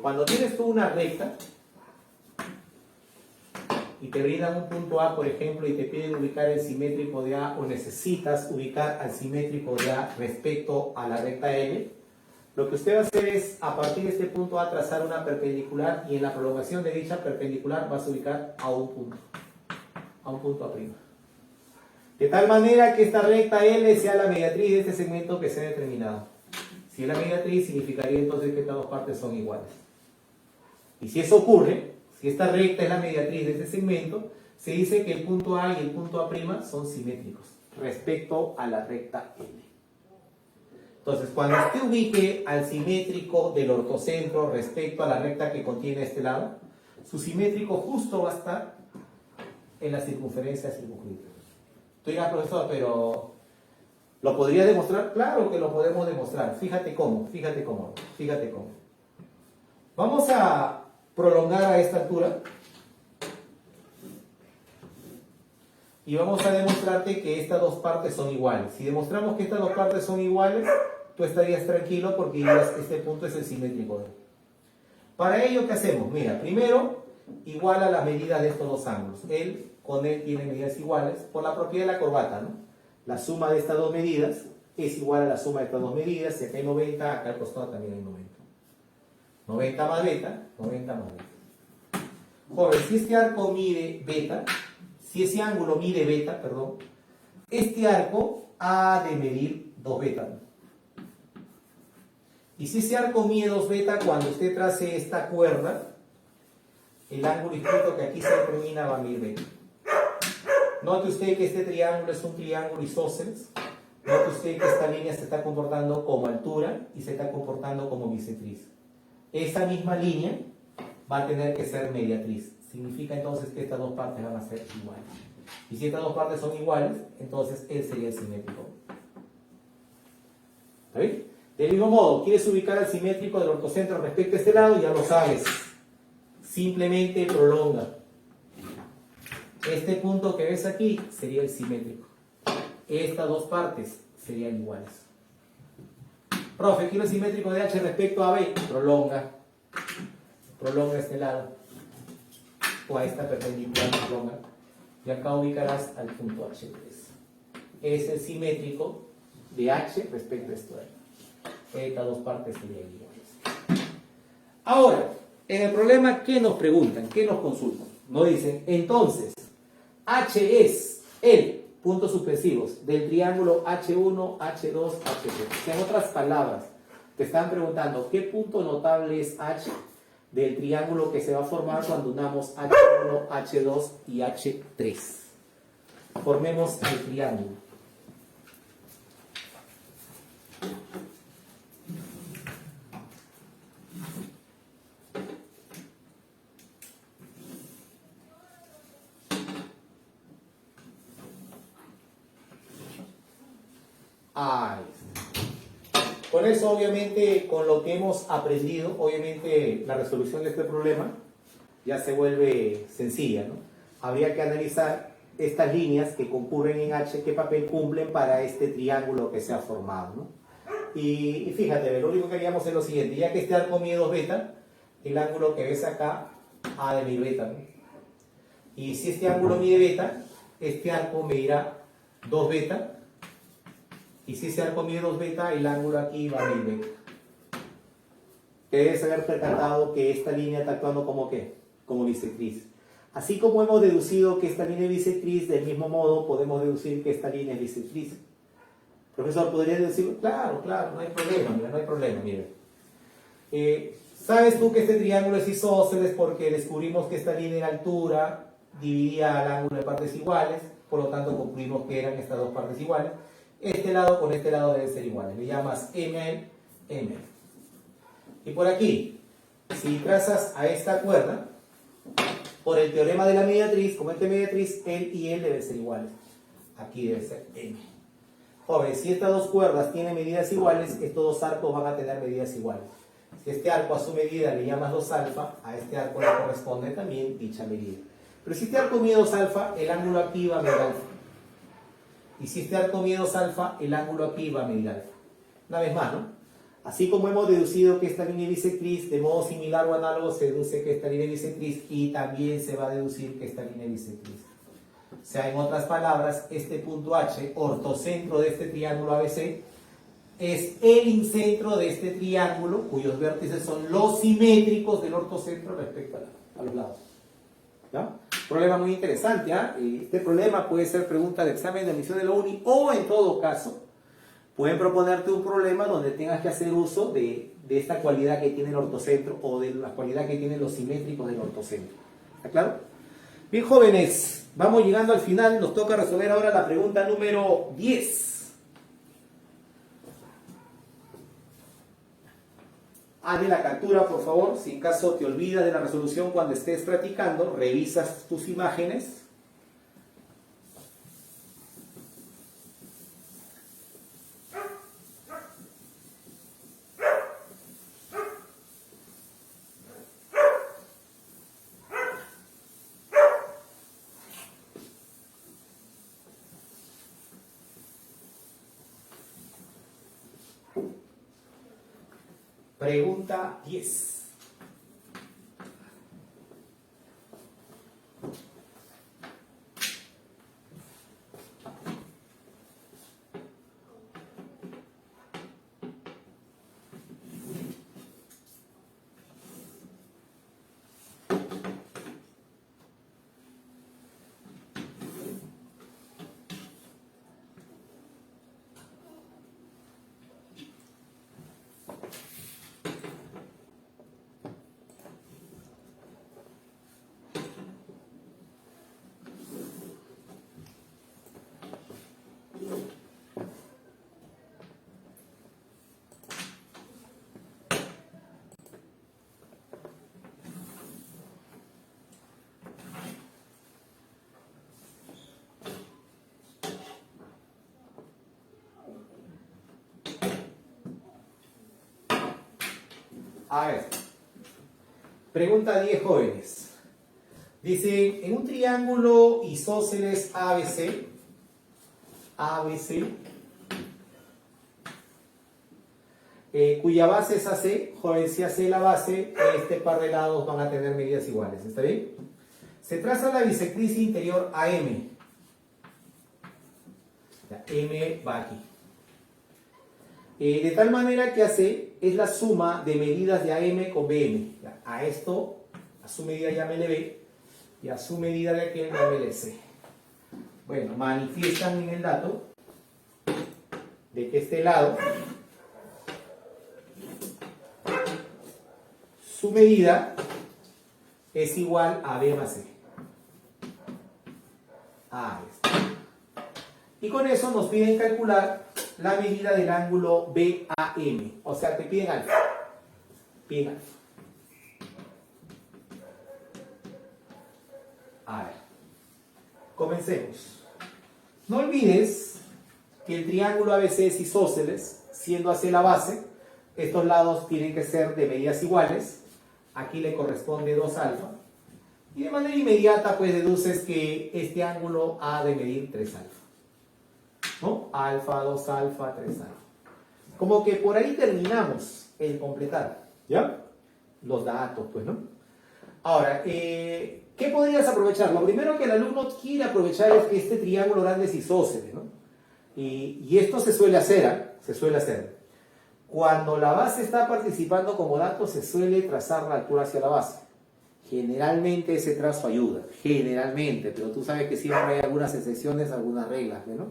Cuando tienes tú una recta y te brindan un punto A, por ejemplo, y te piden ubicar el simétrico de A, o necesitas ubicar al simétrico de A respecto a la recta L, lo que usted va a hacer es, a partir de este punto A, trazar una perpendicular, y en la prolongación de dicha perpendicular vas a ubicar a un punto A'. De tal manera que esta recta L sea la mediatriz de este segmento que se ha determinado. Si es la mediatriz, significaría entonces que estas dos partes son iguales. Y si eso ocurre, si esta recta es la mediatriz de este segmento, se dice que el punto A y el punto A' son simétricos respecto a la recta L. Entonces, cuando usted ubique al simétrico del ortocentro respecto a la recta que contiene este lado, su simétrico justo va a estar en la circunferencia circunscrita. Tú dirás, profesor, pero ¿lo podría demostrar? Claro que lo podemos demostrar. Fíjate cómo. Vamos a prolongar a esta altura y vamos a demostrarte que estas dos partes son iguales. Si demostramos que estas dos partes son iguales, tú estarías tranquilo porque dirías, este punto es el simétrico. Para ello, ¿qué hacemos? Mira, primero, iguala las medidas de estos dos ángulos. Él con él tiene medidas iguales por la propiedad de la corbata, ¿no? La suma de estas dos medidas es igual a la suma de estas dos medidas. Si acá hay 90, acá al costado también hay 90. 90 más beta, 90 más beta. Joven, si este arco mide beta, si ese ángulo mide beta, perdón, este arco ha de medir 2 beta, ¿no? Y si ese arco mide 2 beta, cuando usted trace esta cuerda, el ángulo izquierdo que aquí se determina va a medir beta. Note usted que este triángulo es un triángulo isósceles. Note usted que esta línea se está comportando como altura y se está comportando como bisectriz. Esa misma línea va a tener que ser mediatriz. Significa entonces que estas dos partes van a ser iguales. Y si estas dos partes son iguales, entonces él sería el simétrico. ¿Está bien? Del mismo modo, quieres ubicar al simétrico del ortocentro respecto a este lado, ya lo sabes. Simplemente prolonga. Este punto que ves aquí sería el simétrico. Estas dos partes serían iguales. Profe, quiero el simétrico de H respecto a B. Prolonga. Prolonga este lado. O a esta perpendicular, prolonga. Y acá ubicarás al punto H3. Es el simétrico de H respecto a esto de ahí. Estas dos partes serían iguales. Ahora, en el problema, ¿qué nos preguntan? ¿Qué nos consultan? Nos dicen, entonces, H es el, puntos suspensivos, del triángulo H1, H2, H3. En otras palabras, te están preguntando, ¿qué punto notable es H del triángulo que se va a formar cuando unamos H1, H2 y H3? Formemos el triángulo. Ahí está. Con eso, obviamente, con lo que hemos aprendido, obviamente la resolución de este problema ya se vuelve sencilla, ¿no? Habría que analizar estas líneas que concurren en H, qué papel cumplen para este triángulo que se ha formado, ¿no? Y fíjate, lo único que haríamos es lo siguiente, ya que este arco mide 2 beta, el ángulo que ves acá ha de medir beta, ¿no? Y si este ángulo mide beta, este arco medirá 2 beta. Y si ese arco mide 2 beta, el ángulo aquí va a medir beta. Debes haber percatado que esta línea está actuando como ¿qué? Como bisectriz. Así como hemos deducido que esta línea es bisectriz, del mismo modo podemos deducir que esta línea es bisectriz. Profesor, ¿podría decirlo? Claro, no hay problema, mira, no hay problema, mira. ¿Sabes tú que este triángulo es isósceles porque descubrimos que esta línea en altura dividía al ángulo de partes iguales? Por lo tanto, concluimos que eran estas dos partes iguales. Este lado con este lado deben ser iguales. Le llamas M, M. Y por aquí, si trazas a esta cuerda, por el teorema de la mediatriz, como esta mediatriz, él y él deben ser iguales. Aquí debe ser M. Jóvenes, si estas dos cuerdas tienen medidas iguales, estos dos arcos van a tener medidas iguales. Si este arco a su medida le llamas 2 alfa, a este arco le corresponde también dicha medida. Pero si este arco mide 2 alfa, el ángulo aquí va a medir alfa. Y si este arco mide 2 alfa, el ángulo aquí va a medir alfa. Una vez más, ¿no? Así como hemos deducido que esta línea bisectriz, de modo similar o análogo, se deduce que esta línea bisectriz y también se va a deducir que esta línea bisectriz. O sea, en otras palabras, este punto H, ortocentro de este triángulo ABC, es el incentro de este triángulo, cuyos vértices son los simétricos del ortocentro respecto a los lados. ¿Ya? Problema muy interesante. Este problema puede ser pregunta de examen de admisión de la uni, o en todo caso, pueden proponerte un problema donde tengas que hacer uso de esta cualidad que tiene el ortocentro o de la cualidad que tienen los simétricos del ortocentro. ¿Está claro? Bien, jóvenes, vamos llegando al final. Nos toca resolver ahora la pregunta número 10. Hazle la captura, por favor. Si en caso te olvidas de la resolución cuando estés practicando, revisas tus imágenes. Pregunta 10. A ver, pregunta 10, jóvenes. Dice, en un triángulo isósceles ABC, cuya base es AC, joven, si AC la base, este par de lados van a tener medidas iguales, ¿está bien? Se traza la bisectriz interior AM. La M va aquí. De tal manera que AC es la suma de medidas de AM con BM. A esto, a su medida llámele B, y a su medida de aquel llámele C. Bueno, manifiestan en el dato de que este lado, su medida es igual a B más C. Ahí está. Y con eso nos piden calcular la medida del ángulo BAM. O sea, te piden alfa. Piden alfa. A ver. Comencemos. No olvides que el triángulo ABC es isósceles, siendo AC la base. Estos lados tienen que ser de medidas iguales. Aquí le corresponde 2 alfa. Y de manera inmediata, pues deduces que este ángulo ha de medir 3 alfa. ¿No? Alfa, 2 alfa, 3 alfa. Como que por ahí terminamos el completar, ¿ya? Los datos, pues, ¿no? Ahora, ¿qué podrías aprovechar? Lo primero que el alumno quiere aprovechar es que este triángulo grande es isósceles, ¿no? Y esto se suele hacer, ¿eh? Se suele hacer. Cuando la base está participando como dato, se suele trazar la altura hacia la base. Generalmente ese trazo ayuda, generalmente, pero tú sabes que siempre hay algunas excepciones, algunas reglas, ¿no?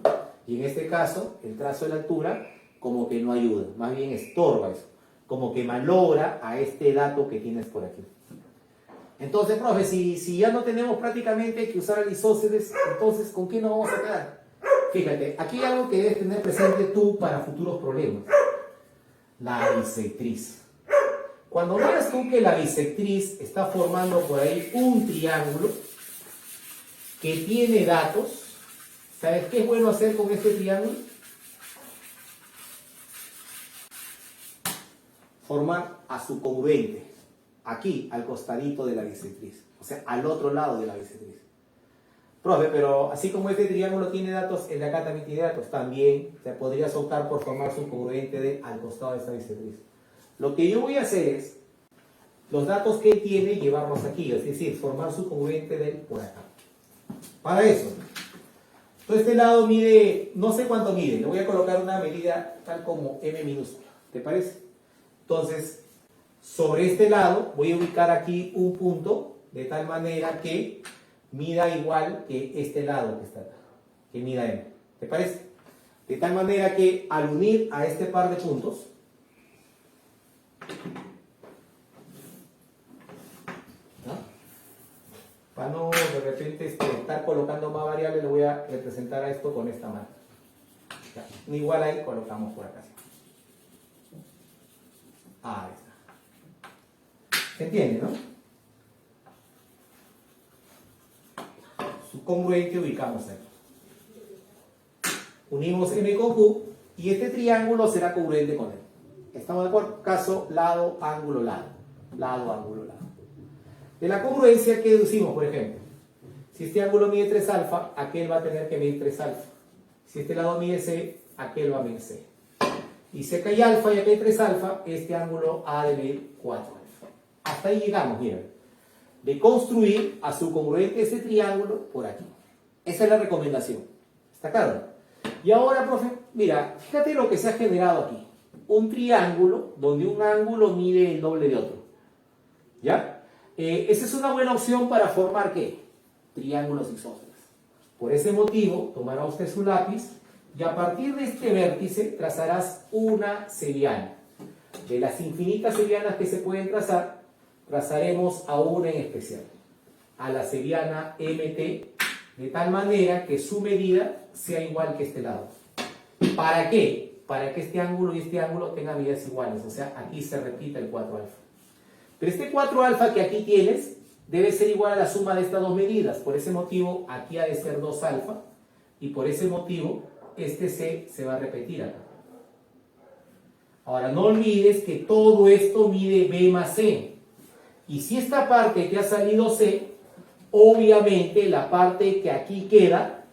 Y en este caso, el trazo de la altura como que no ayuda, más bien estorba eso. como que malogra a este dato que tienes por aquí. Entonces, profe, si ya no tenemos prácticamente que usar el isósceles, entonces, ¿con qué nos vamos a quedar? Fíjate, aquí hay algo que debes tener presente tú para futuros problemas. La bisectriz. Cuando veas tú que la bisectriz está formando por ahí un triángulo que tiene datos, ¿sabes qué es bueno hacer con este triángulo? Formar a su congruente, aquí, al costadito de la bisectriz, o sea, al otro lado de la bisectriz. Profe, pero así como este triángulo tiene datos, el de acá también tiene datos, también te podrías optar por formar su congruente al costado de esta bisectriz. Lo que yo voy a hacer es, los datos que él tiene, llevarlos aquí, es decir, formar su congruente por acá. Para eso, todo este lado mide, no sé cuánto mide, le voy a colocar una medida tal como m minúscula, ¿te parece? Entonces, sobre este lado voy a ubicar aquí un punto de tal manera que mida igual que este lado que está acá, que mida m, ¿te parece? De tal manera que al unir a este par de puntos, ¿no? Para no de repente estar colocando más variables, le voy a representar a esto con esta marca. Ya, igual ahí colocamos por acá. Ahí está. ¿Se entiende, no? Su congruente ubicamos ahí. Unimos M con Q y este triángulo será congruente con él. ¿Estamos de acuerdo? Caso lado, ángulo, lado. Lado, ángulo, lado. De la congruencia, ¿qué deducimos, por ejemplo? Si este ángulo mide 3 alfa, aquel va a tener que medir 3 alfa. Si este lado mide C, aquel va a medir C. Y si acá hay alfa y acá hay 3 alfa, este ángulo ha de medir 4 alfa. Hasta ahí llegamos, miren. De construir a su congruente este triángulo por aquí. Esa es la recomendación. ¿Está claro? Y ahora, profe, mira, fíjate lo que se ha generado aquí. Un triángulo donde un ángulo mide el doble de otro. ¿Ya? Esa es una buena opción para formar, ¿qué? Triángulos isósceles. Por ese motivo, tomará usted su lápiz y a partir de este vértice trazarás una seriana. De las infinitas serianas que se pueden trazar, trazaremos a una en especial, a la seriana MT, de tal manera que su medida sea igual que este lado. ¿Para qué? Para que este ángulo y este ángulo tengan medidas iguales, o sea, aquí se repita el 4 alfa. Pero este 4 alfa que aquí tienes debe ser igual a la suma de estas dos medidas. Por ese motivo, aquí ha de ser 2 alfa. Y por ese motivo, este C se va a repetir acá. Ahora, no olvides que todo esto mide B más C. Y si esta parte que ha salido C, obviamente la parte que aquí queda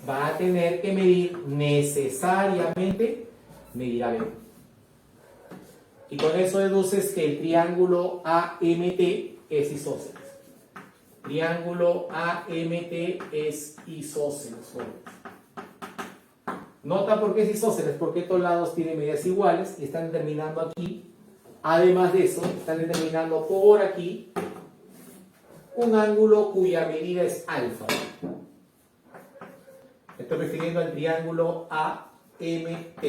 va a tener que medir necesariamente, medirá B. Y con eso deduces que el triángulo AMT es isósceles. Triángulo AMT es isósceles. Nota por qué es isósceles, porque estos lados tienen medidas iguales y están determinando aquí, además de eso, están determinando por aquí un ángulo cuya medida es alfa. Me estoy refiriendo al triángulo AMT.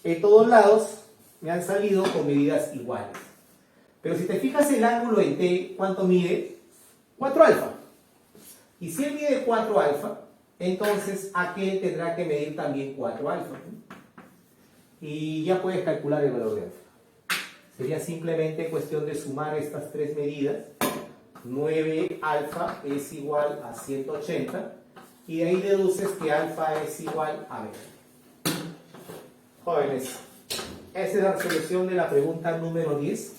En todos lados me han salido con medidas iguales. Pero si te fijas el ángulo en T, ¿cuánto mide? 4 alfa. Y si él mide 4 alfa, entonces aquel tendrá que medir también 4 alfa. Y ya puedes calcular el valor de alfa. Sería simplemente cuestión de sumar estas tres medidas. 9 alfa es igual a 180. Y de ahí deduces que alfa es igual a 20. Jóvenes, esa es la resolución de la pregunta número 10.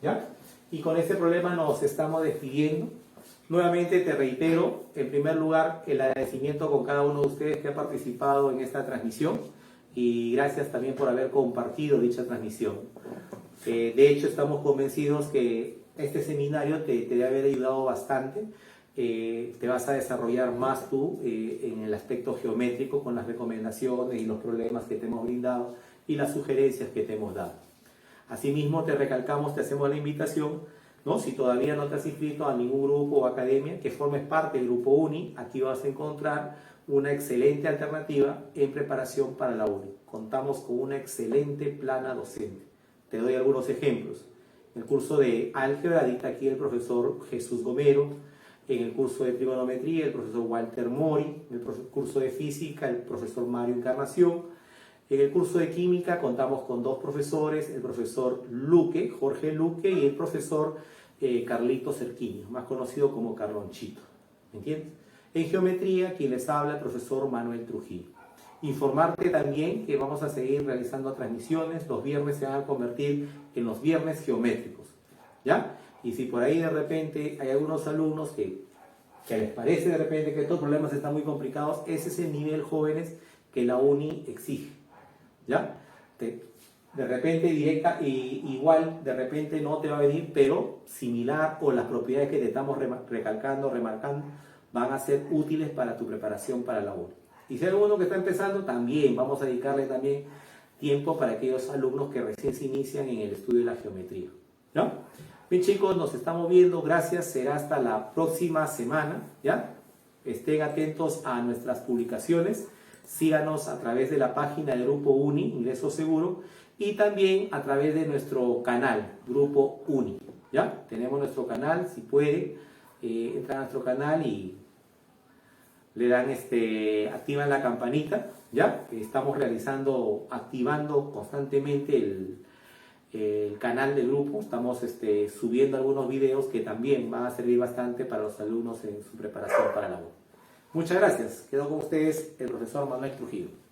¿Ya? Y con este problema nos estamos despidiendo. Nuevamente te reitero, en primer lugar, el agradecimiento con cada uno de ustedes que ha participado en esta transmisión y gracias también por haber compartido dicha transmisión. De hecho, estamos convencidos que este seminario te debe haber ayudado bastante. Te vas a desarrollar más tú en el aspecto geométrico con las recomendaciones y los problemas que te hemos brindado y las sugerencias que te hemos dado. Asimismo, te recalcamos, te hacemos la invitación, ¿no? Si todavía no te has inscrito a ningún grupo o academia, que formes parte del grupo UNI, aquí vas a encontrar una excelente alternativa en preparación para la UNI. contamos con una excelente plana docente. Te doy algunos ejemplos. En el curso de álgebra dicta aquí el profesor Jesús Gomero, en el curso de trigonometría el profesor Walter Mori, en el curso de física el profesor Mario Encarnación, en el curso de química contamos con dos profesores, el profesor Luque, Jorge Luque, y el profesor Carlito Cerquiño, más conocido como Carlonchito. ¿Me entiendes? En geometría, quien les habla, el profesor Manuel Trujillo. Informarte también que vamos a seguir realizando transmisiones, los viernes se van a convertir en los viernes geométricos, ¿ya? Y si por ahí de repente hay algunos alumnos que les parece de repente que estos problemas están muy complicados, ese es el nivel, jóvenes, que la UNI exige, ¿ya? De repente directa, igual de repente no te va a venir, pero similar, o las propiedades que te estamos remarcando, van a ser útiles para tu preparación para la UNI. Y si hay alguno que está empezando, también vamos a dedicarle también tiempo para aquellos alumnos que recién se inician en el estudio de la geometría, ¿no? Bien, chicos, nos estamos viendo, gracias, será hasta la próxima semana, ¿ya? Estén atentos a nuestras publicaciones, síganos a través de la página del Grupo UNI, Ingreso Seguro, y también a través de nuestro canal, Grupo UNI, ¿ya? Tenemos nuestro canal, si pueden, entran a nuestro canal y le dan, activan la campanita, ¿ya? Estamos activando constantemente el canal del grupo, estamos subiendo algunos videos que también van a servir bastante para los alumnos en su preparación para la UNI. Muchas gracias, quedo con ustedes el profesor Manuel Trujillo.